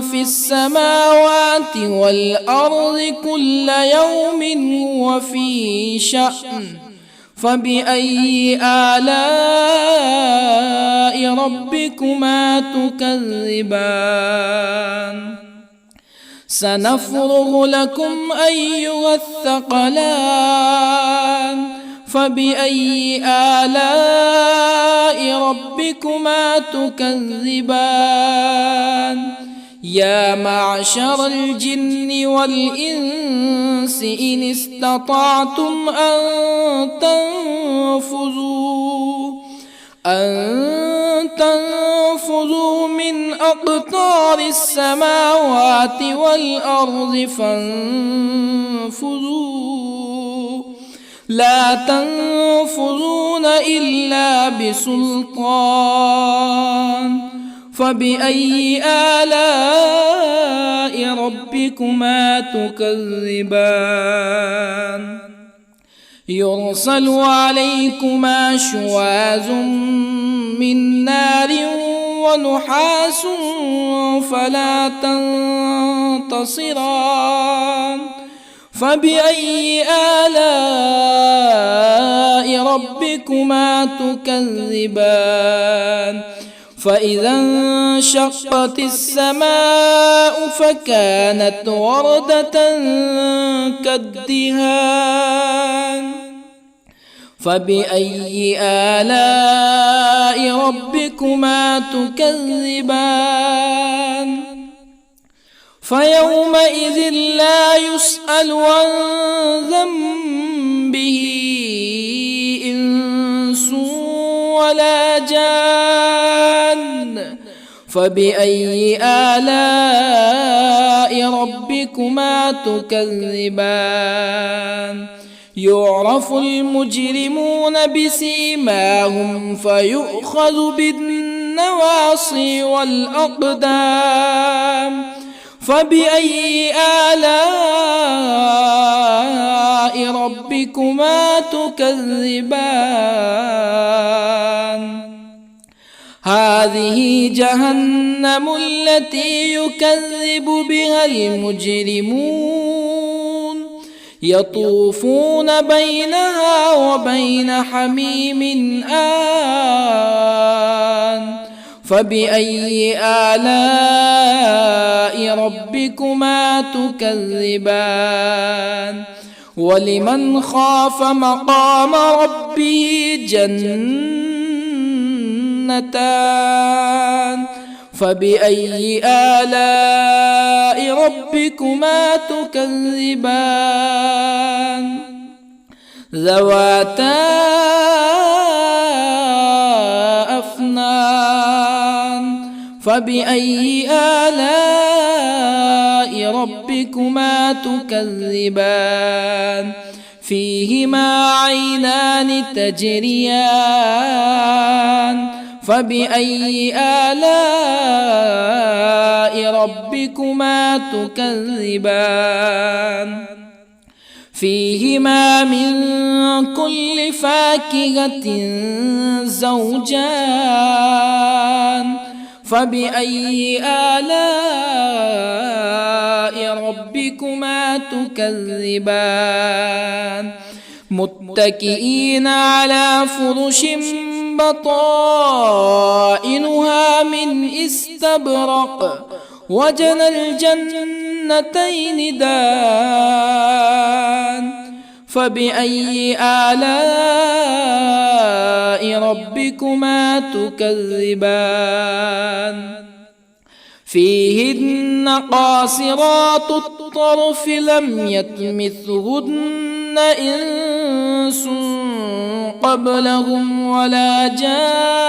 في السماوات والأرض كل يوم هو في شأن. فبأي آلاء ربكما تكذبان؟ سنفرغ لكم أيها الثقلان. فبأي آلاء ربكما تكذبان؟ يا معشر الجن والإنس إن استطعتم أن تنفذوا من أقطار السماوات والأرض فانفذوا، لا تنفذون إلا بسلطان. فبأي آلاء ربكما تكذبان؟ يرسل عليكما شواظ من نار ونحاس فلا تنتصران. فبأي آلاء ربكما تكذبان فإذا انشقت السماء فكانت وردة كالدهان فبأي آلاء ربكما تكذبان فيومئذ لا يسأل عن ذنبه إنس ولا جان فبأي آلاء ربكما تكذبان يعرف المجرمون بسيماهم فيؤخذ بالنواصي والأقدام فبأي آلاء ربكما تكذبان هذه جهنم التي يكذب بها المجرمون يطوفون بينها وبين حميم آن فبأي آلاء ربكما تكذبان ولمن خاف مقام ربه جنتان فبأي آلاء ربكما تكذبان ذواتا أفنان فبأي آلاء ربكما تكذبان فيهما عينان تجريان فبأي آلاء ربكما تكذبان فيهما من كل فاكهة زوجان فبأي آلاء ربكما تكذبان متكئين على فرش بطائنها من استبرق وجنى الجنتين دان فبأي آلاء ربكما تكذبان فيهن قاصرات الطرف لم يطمثهن إنس قبلهم ولا جان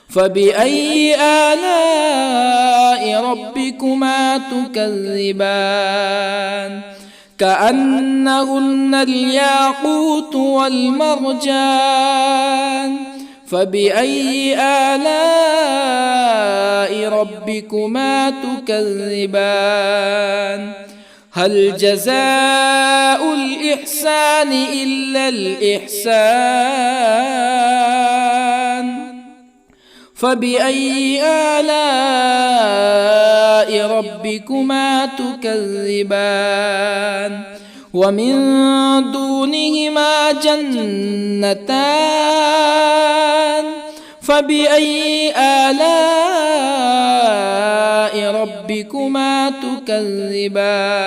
فبأي آلاء ربكما تكذبان كأنهن الياقوت والمرجان فبأي آلاء ربكما تكذبان هل جزاء الإحسان إلا الإحسان فبأي آلاء ربكما تكذبان ومن دونهما جنتان فبأي آلاء ربكما تكذبان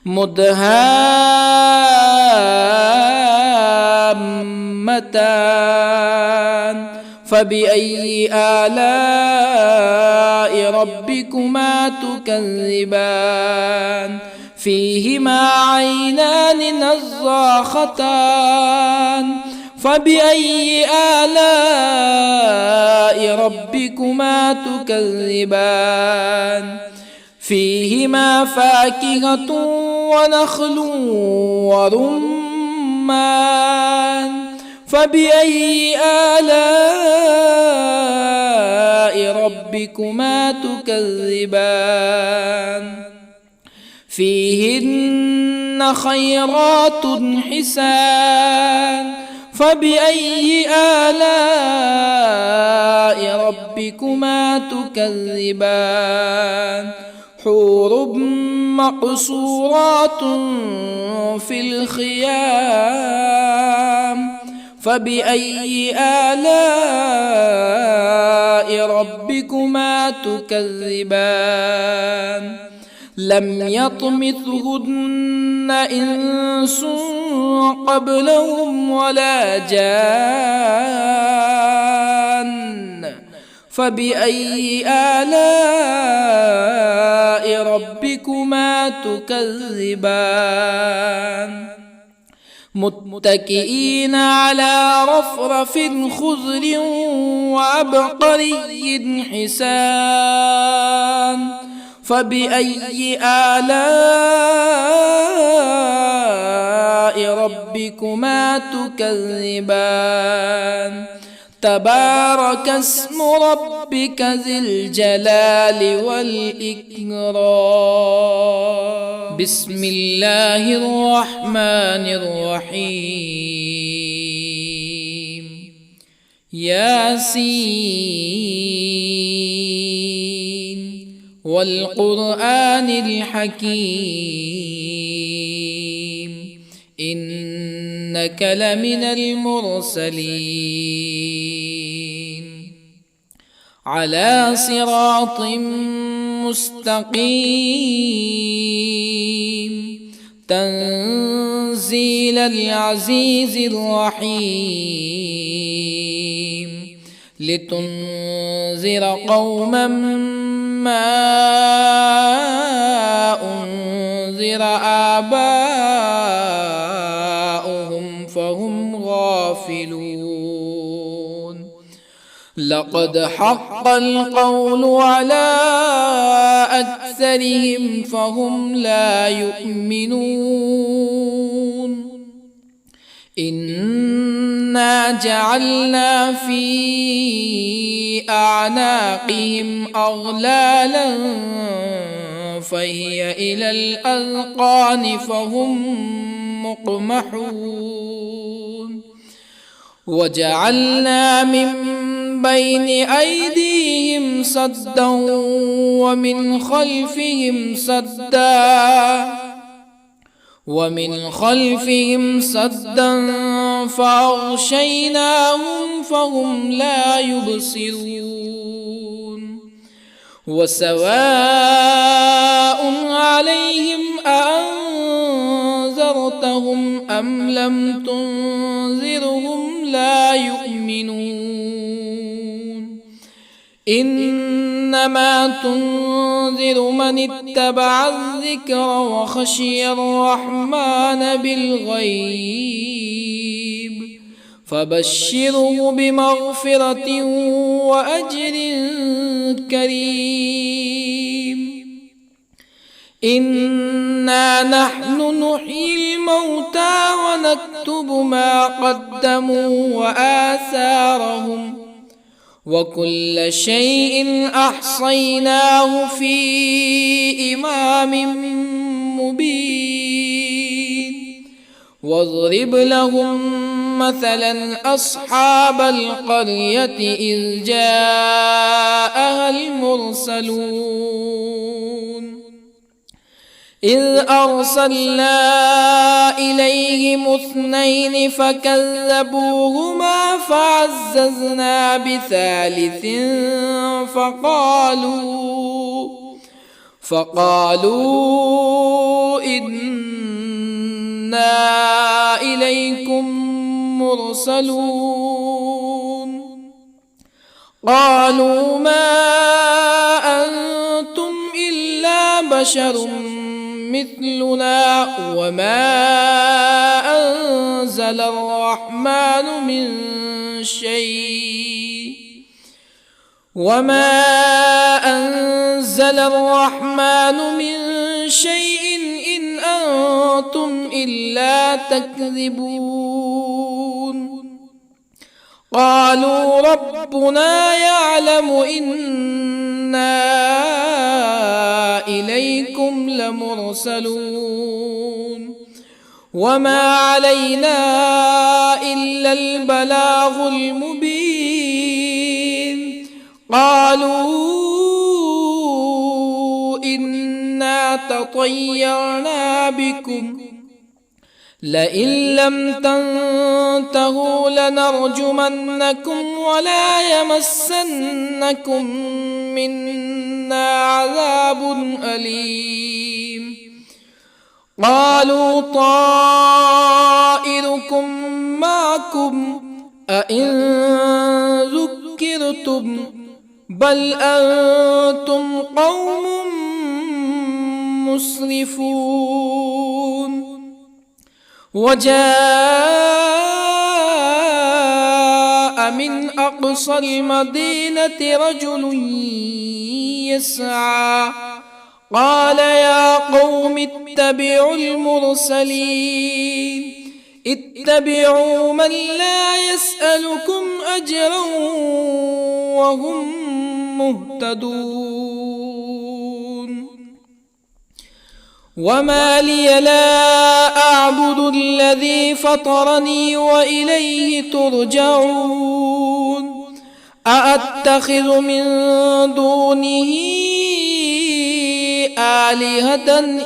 مدهامتان فبأي آلاء ربكما تكذبان فيهما عينان نضاختان فبأي آلاء ربكما تكذبان فيهما فاكهة ونخل ورمان فبأي آلاء ربكما تكذبان فيهن خيرات حسان فبأي آلاء ربكما تكذبان حور مقصورات في الخيام فبأي آلاء ربكما تكذبان لم يطمثهن إنس قبلهم ولا جان فبأي آلاء ربكما تكذبان متكئين على رفرف خضر وعبقري حسان فبأي آلاء ربكما تكذبان تبارك اسم ربك ذي الجلال والإكرام بسم الله الرحمن الرحيم ياسين والقرآن الحكيم إنك لمن المرسلين على صراط مستقيم تنزيل العزيز الرحيم لتنذر قوما ما أنذر آباؤهم فهم غافلون لقد حق القول على أكثرهم فهم لا يؤمنون إنا جعلنا في أعناقهم أغلالا فهي إلى الأذقان فهم مقمحون وجعلنا من بين أيديهم سدا ومن خلفهم سدا فأغشيناهم فهم لا يبصرون وسواء عليهم أأنذرتهم أم لم تنذرهم لا يؤمنون إنما تنذر من اتبع الذكر وخشي الرحمن بالغيب فبشره بمغفرة وأجر كريم إنا نحن نحيي الموتى ونكتب ما قدموا وآثارهم وكل شيء أحصيناه في إمام مبين واضرب لهم مثلا أصحاب القرية إذ جاءها المرسلون إذ أرسلنا إليهم اثنين فكذبوهما فعززنا بثالث فقالوا إنا إليكم مرسلون قالوا ما أنتم إلا بشر مثلنا وما أنزل الرحمن من شيء إن أنتم إلا تكذبون قالوا ربنا يعلم إنا إليكم لمرسلون وما علينا إلا البلاغ المبين قالوا إنا تطيرنا بكم لئن لم تنتهوا لنرجمنكم ولا يمسنكم منا عذاب أليم قالوا طائركم معكم أئن ذكرتم بل أنتم قوم مسرفون وجاء من أقصى المدينة رجل يسعى قال يا قوم اتبعوا المرسلين اتبعوا من لا يسألكم أجرا وهم مهتدون وما لي لا أعبد الذي فطرني وإليه ترجعون أأتخذ من دونه آلهة إن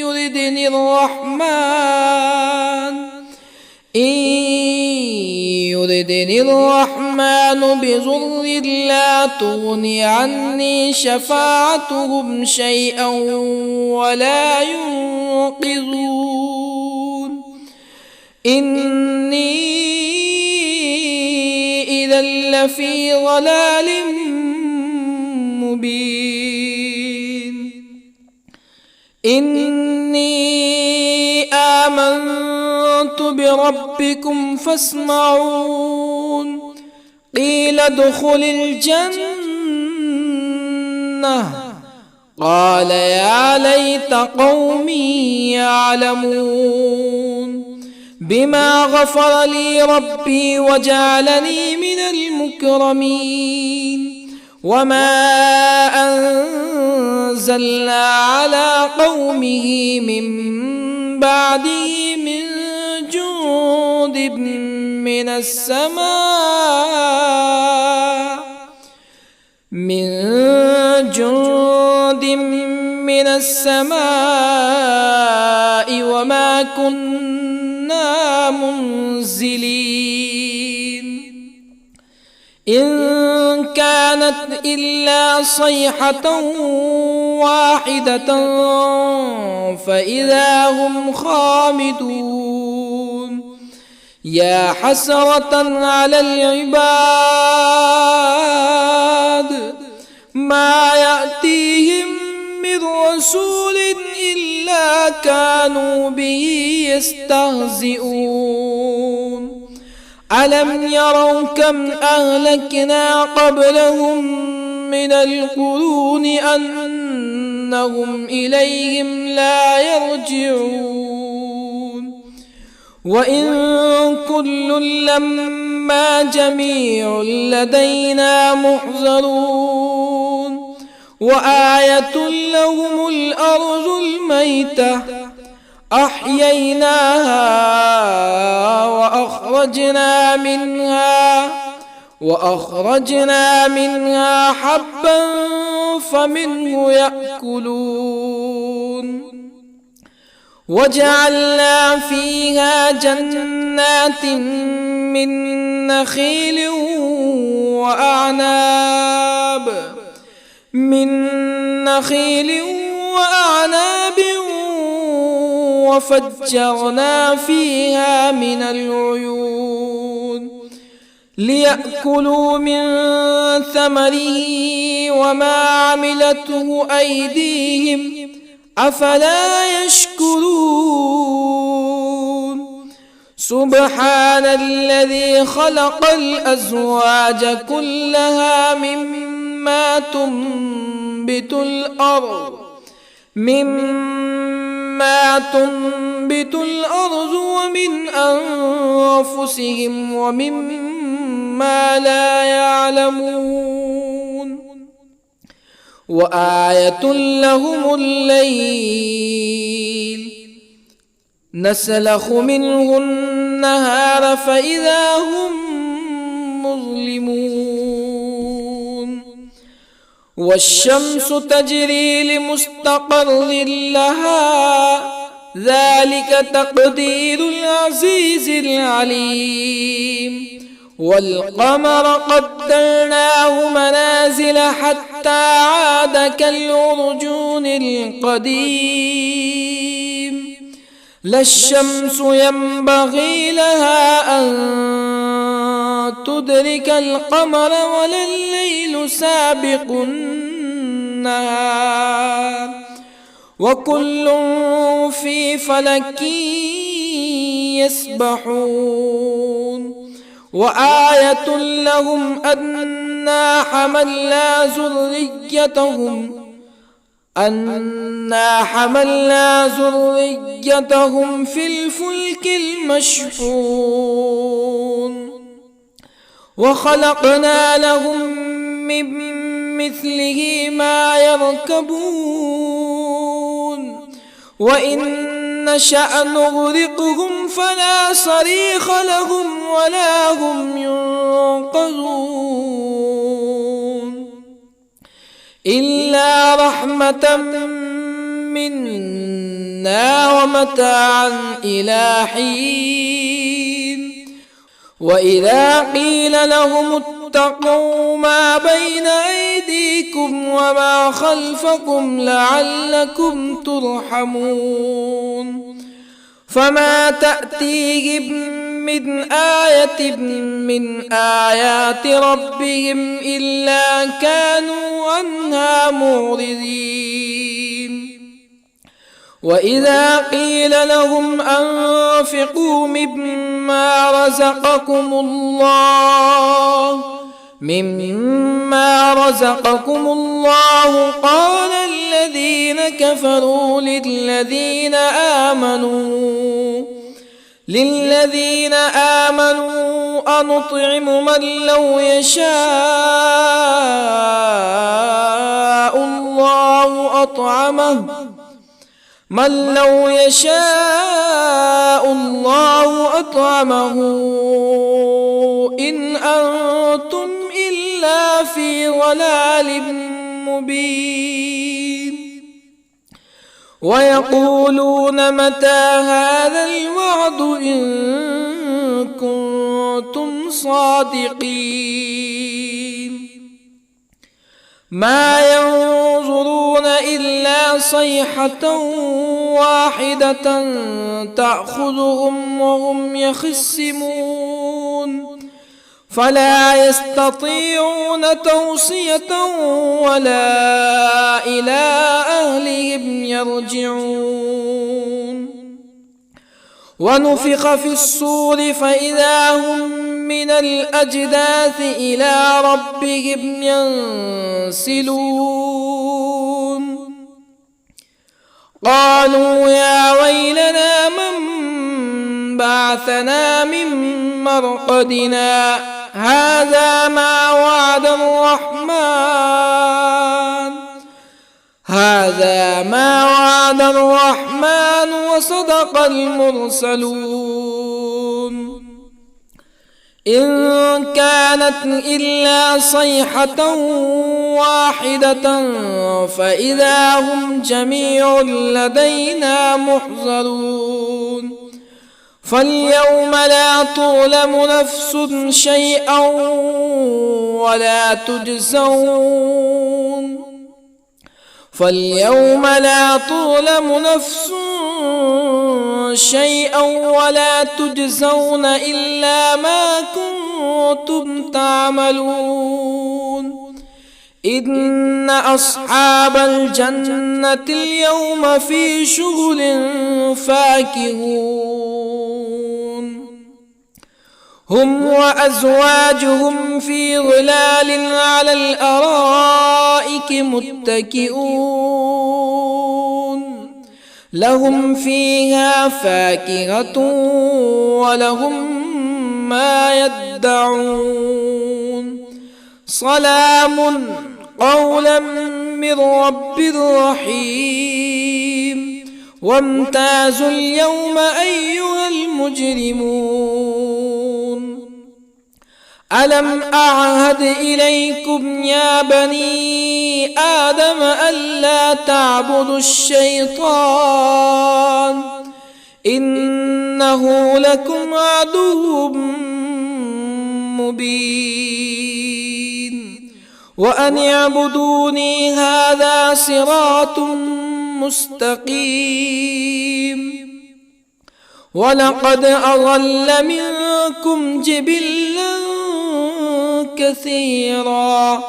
يردني الرحمن بضر لا تغني عني شفاعتهم شيئا ولا ينقذون إني إذا لفي ضلال مبين إني آمنت بربكم فاسمعون قيل ادخل الجنة قال يا ليت قومي يعلمون بما غفر لي ربي وجعلني من المكرمين وما أنزلنا على قومه من بعده من جند من السماء وما كنا منزلين إن كانت إلا صيحة واحدة فإذا هم خامدون يا حسرة على العباد ما يأتيهم من رسول إلا كانوا به يستهزئون ألم يروا كم أهلكنا قبلهم من القرون أنهم إليهم لا يرجعون وإن كل لما جميع لدينا محضرون وآية لهم الأرض الميتة أحييناها وأخرجنا منها حبا فمنه يأكلون وجعلنا فيها جنات من نخيل وأعناب وفجرنا فيها من العيون ليأكلوا من ثمره وما عملته أيديهم أفلا يشكرون سبحان الذي خلق الأزواج كلها مما تنبت الأرض ومن أنفسهم ومما لا يعلمون وآية لهم الليل نسلخ منه النهار فإذا هم مظلمون والشمس تجري لمستقر لها ذلك تقدير العزيز العليم والقمر قدرناه منازل حتى عاد كالعرجون القديم لا الشمس ينبغي لها أن تدرك القمر ولا الليل سابق النهار وكل في فلك يسبحون وآية لهم أنا حملنا ذريتهم في الفلك المشحون وخلقنا لهم من مثله ما يركبون وإن نشأ نغرقهم فلا صريخ لهم ولا هم ينقذون إلا رحمة منا ومتاعا إلى حين وإذا قيل لهم اتقوا ما بين أيديكم وما خلفكم لعلكم ترحمون فما تأتيهم من آية من آيات ربهم إلا كانوا عنها معرضين وإذا قيل لهم أنفقوا مما رزقكم الله قال الذين كفروا للذين آمنوا أنطعم من لو يشاء الله أطعمه إن أنتم إلا في ضلال مبين ويقولون متى هذا الوعد إن كنتم صادقين ما ينظرون إلا صيحة واحدة تأخذهم وهم يخصمون فلا يستطيعون توصية ولا إلى أهلهم يرجعون ونفخ في الصور فإذا هم من الأجداث إلى ربهم ينسلون قالوا يا ويلنا من بعثنا من مرقدنا هذا ما وعد الرحمن وصدق المرسلون إن كانت إلا صيحة واحدة فإذا هم جميع لدينا محضرون فاليوم لا تظلم نفس شيئا ولا تجزون إلا ما كنتم تعملون إن أصحاب الجنة اليوم في شغل فاكهون هم وأزواجهم في ظلال على الأرائك متكئون لهم فيها فاكهة ولهم ما يدعون سلام قولا من رب رحيم وامتازوا اليوم أيها المجرمون ألم أعهد إليكم يا بني آدم ألا تعبدوا الشيطان إنه لكم عدو مبين وأن اعبدوني هذا صراط مستقيم ولقد أضل منكم جبلا كثيرا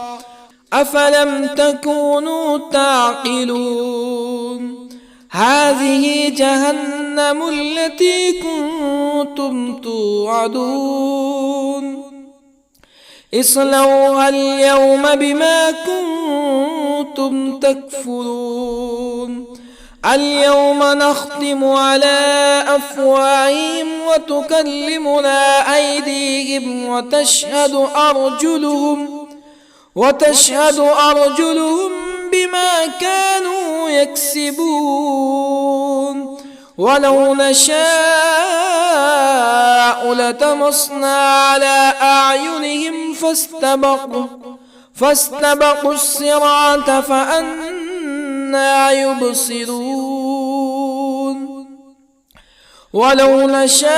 أفلم تكونوا تعقلون هذه جهنم التي كنتم توعدون اصلوها اليوم بما كنتم تكفرون اليوم نختم على أفواههم وتكلمنا أيديهم وتشهد أرجلهم بما كانوا يكسبون ولو نشاء لطمسنا على أعينهم فاستبقوا الصراط فأنى يبصرون ولو نشاء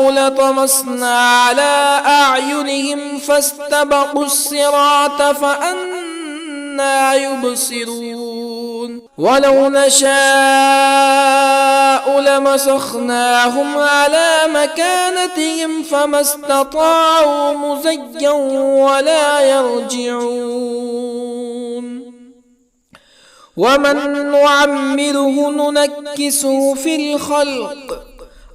لطمسنا على أعينهم فاستبقوا الصراط فأنى يبصرون ولو نشاء لمسخناهم على مكانتهم فما استطاعوا مزيا ولا يرجعون ومن نعمره ننكسه في الخلق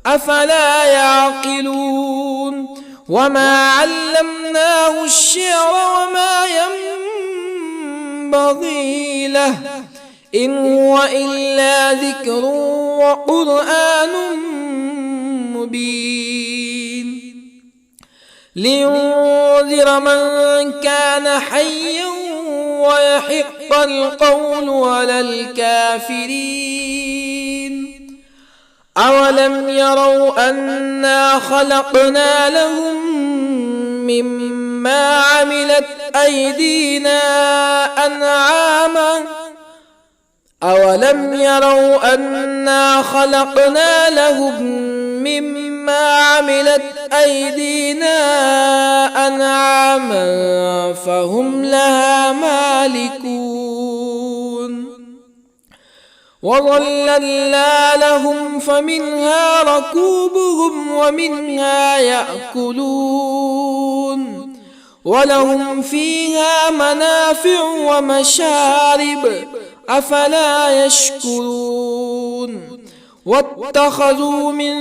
أفلا يعقلون وما علمناه الشعر وما ينبغي له إن هو إلا ذكر وقرآن مبين لينذر من كان حيا ويحق القول على الكافرين أولم يروا أنا خلقنا لهم مما عملت أيدينا أنعاما أولم يروا أنا خلقنا لهم مما عملت أيدينا أنعاما فهم لها مالكون وظللنا لهم فمنها ركوبهم ومنها يأكلون ولهم فيها منافع ومشارب أفلا يشكرون واتخذوا من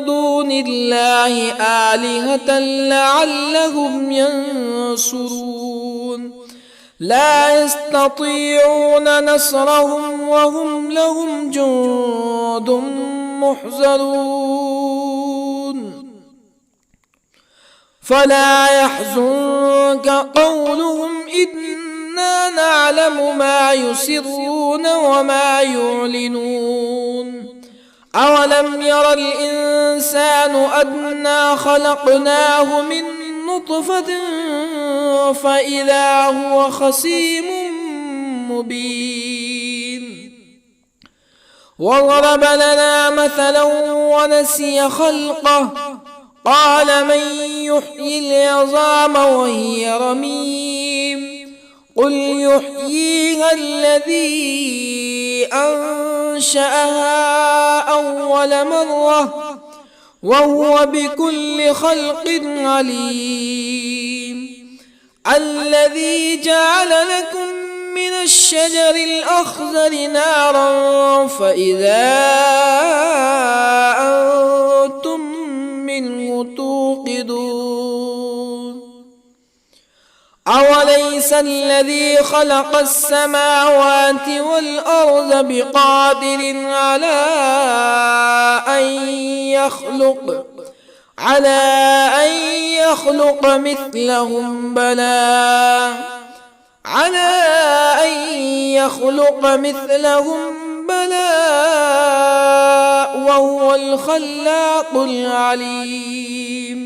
دون الله آلهة لعلهم ينصرون لا يستطيعون نصرهم وهم لهم جند محضرون فلا يحزنك قولهم إنا نعلم ما يسرون وما يعلنون أولم ير الإنسان أنا خلقناه من نطفة فإذا هو خصيم مبين وضرب لنا مثلا ونسي خلقه قال من يحيي العظام وهي رميم قل يحييها الذي أنشأها أول مرة وهو بكل خلق عليم الذي جعل لكم من الشجر الأخضر نارا فإذا أنتم منه توقدون أوليس الذي خلق السماوات والأرض بقادر على أن يخلق مثلهم بلى وهو الخلاق العليم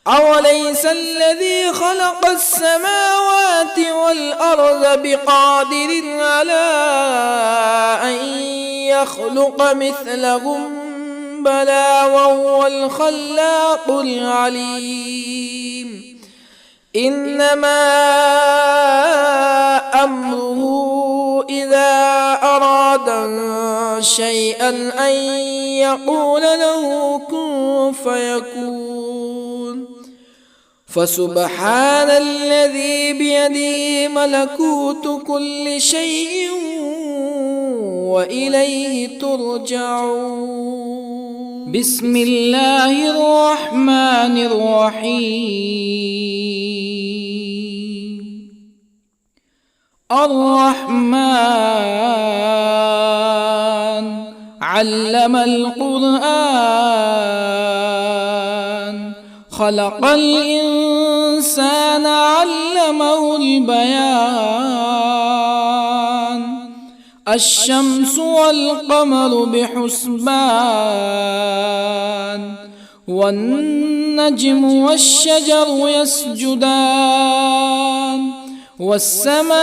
أوليس الذي خلق السماوات والأرض بقادر على أن يخلق مثلهم بلى وهو الخلاق العليم إنما أمره إذا أراد شيئا أن يقول له كن فيكون فسبحان الذي بيده ملكوت كل شيء وإليه ترجعون. بسم الله الرحمن الرحيم. الرحمن علم القرآن خلق الإنسان علمه البيان الشمس والقمر بحسبان والنجم والشجر يسجدان والسماء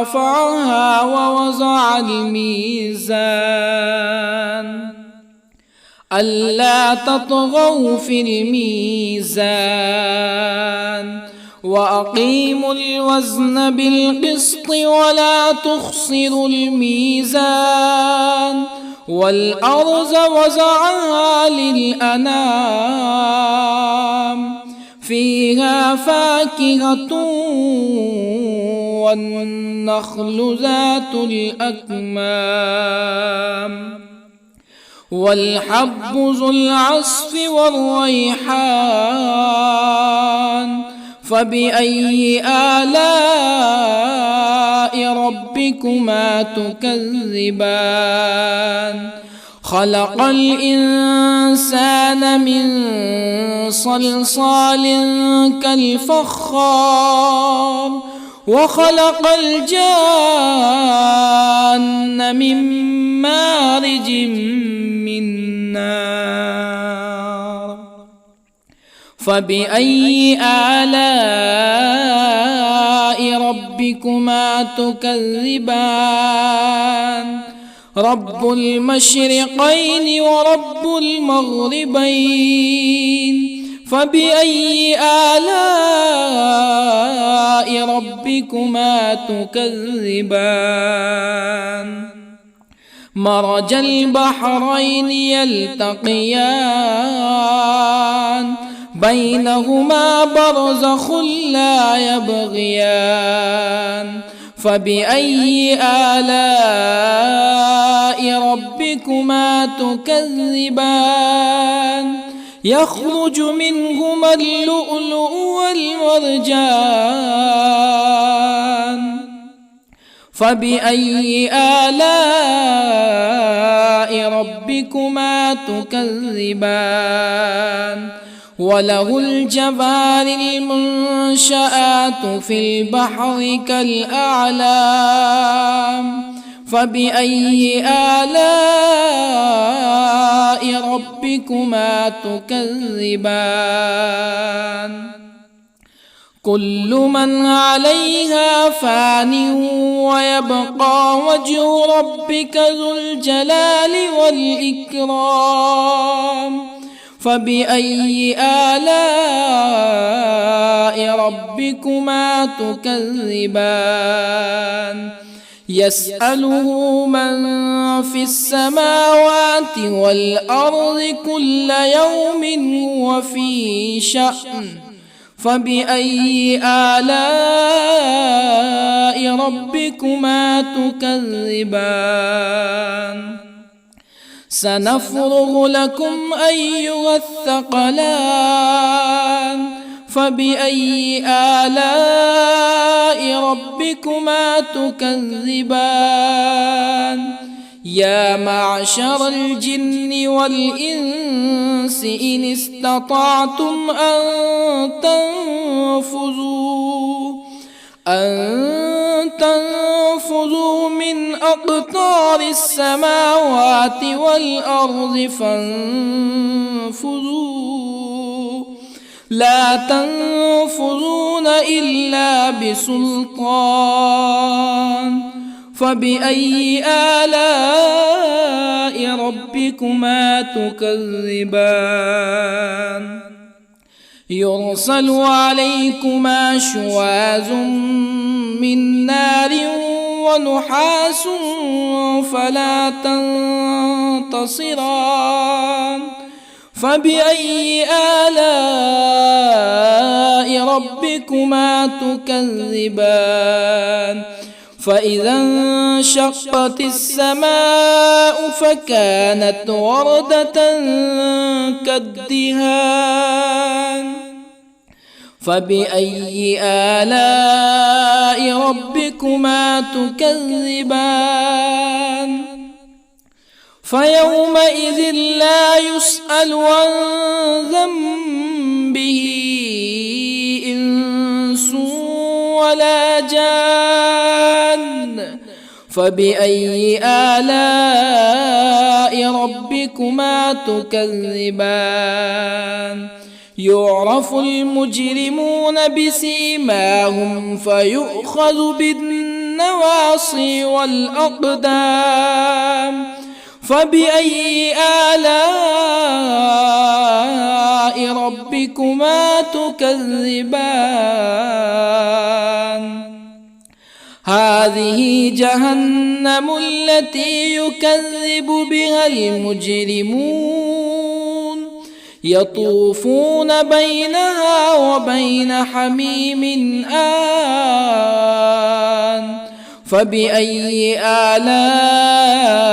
رفعها ووضع الميزان ألا تطغوا في الميزان وأقيموا الوزن بالقسط ولا تخسروا الميزان والأرض وضعها للأنام فيها فاكهة والنخل ذات الأكمام والحب ذو العصف والريحان فبأي آلاء ربكما تكذبان خلق الإنسان من صلصال كالفخار وخلق الجان من مارج من نار فبأي آلاء ربكما تكذبان رب المشرقين ورب المغربين فبأي آلاء ربكما تكذبان مرج البحرين يلتقيان بينهما برزخ لا يبغيان فبأي آلاء ربكما تكذبان يخرج منهما اللؤلؤ والمرجان فبأي آلاء ربكما تكذبان وله الجوار المنشآت في البحر كالأعلام فبأي آلاء ربكما تكذبان كل من عليها فان ويبقى وجه ربك ذو الجلال والإكرام فبأي آلاء ربكما تكذبان يسأله من في السماوات والأرض كل يوم هو في شأن فبأي آلاء ربكما تكذبان سنفرغ لكم أيها الثقلان فبأي آلاء ربكما تكذبان يا معشر الجن والإنس إن استطعتم أن تنفذوا من أقطار السماوات والأرض فانفذوا لا تنفذون إلا بسلطان فبأي آلاء ربكما تكذبان يرسل عليكما شواظ من نار ونحاس فلا تنتصران فبأي آلاء ربكما تكذبان فإذا انشقت السماء فكانت وردة كالدهان فبأي آلاء ربكما تكذبان فيومئذ لا يسأل عن ذنبه إنس ولا جان فبأي آلاء ربكما تكذبان يعرف المجرمون بسيماهم فيؤخذ بالنواصي والأقدام فبأي آلاء ربكما تكذبان هذه جهنم التي يكذب بها المجرمون يطوفون بينها وبين حميم آن فبأي آلاء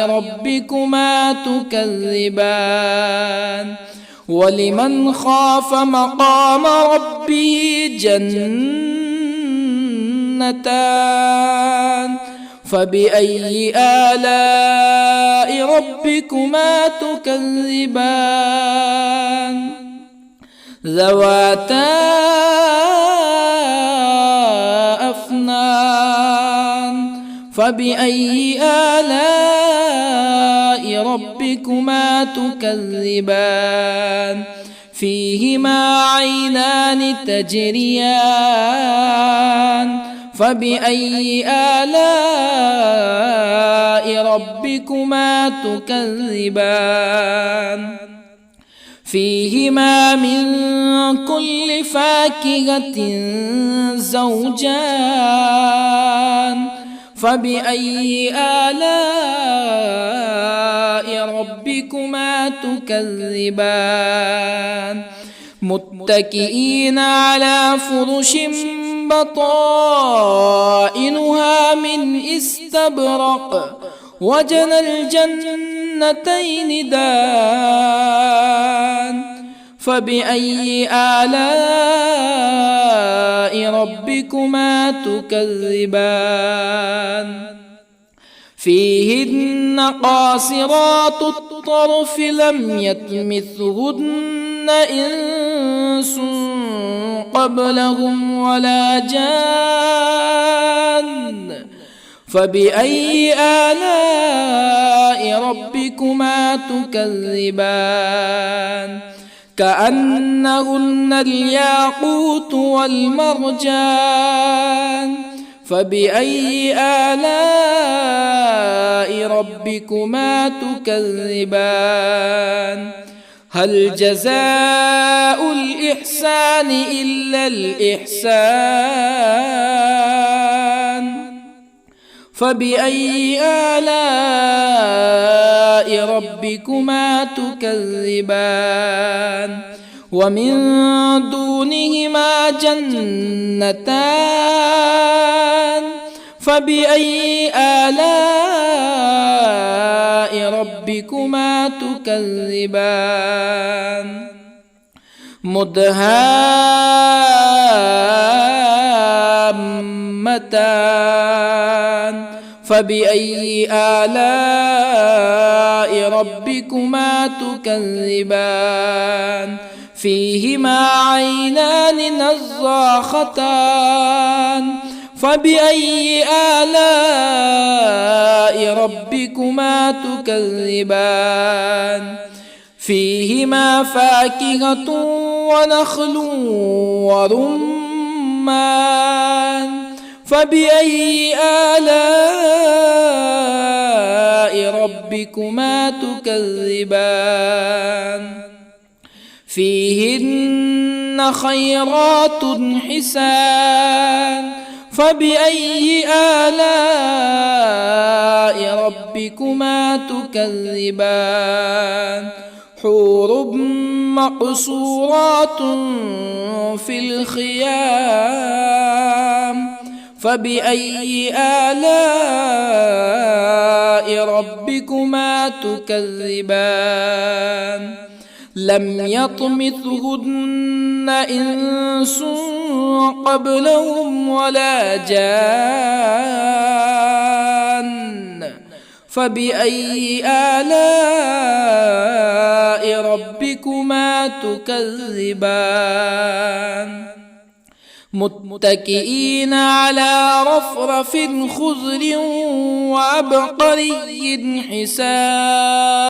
ربكما تكذبان ولمن خاف مقام ربه جنتان فبأي آلاء ربكما تكذبان ذواتا أفنان فبأي آلاء ربكما تكذبان فيهما عينان تجريان فبأي آلاء ربكما تكذبان فيهما من كل فاكهة زوجان فبأي آلاء ربكما تكذبان متكئين على فرش بطائنها من استبرق وجنى الجنتين دان فبأي آلاء ربكما تكذبان فيهن قاصرات الطرف لم يطمثهن إنس قبلهم ولا جان فبأي آلاء ربكما تكذبان كأنهن الياقوت والمرجان فبأي آلاء ربكما تكذبان هل جزاء الإحسان إلا الإحسان فبأي آلاء ربكما تكذبان ومن دونهما جنتان فبأي آلاء ربكما تكذبان مدهامتان فبأي آلاء ربكما تكذبان فيهما عينان نضاختان فبأي آلاء ربكما تكذبان فيهما فاكهة ونخل ورمان فبأي آلاء ربكما تكذبان فيهن خيرات حسان فبأي آلاء ربكما تكذبان حور مقصورات في الخيام فبأي آلاء ربكما تكذبان لم يطمثهن إنس قبلهم ولا جان فبأي آلاء ربكما تكذبان متكئين على رفرف خضر وعبقري حسان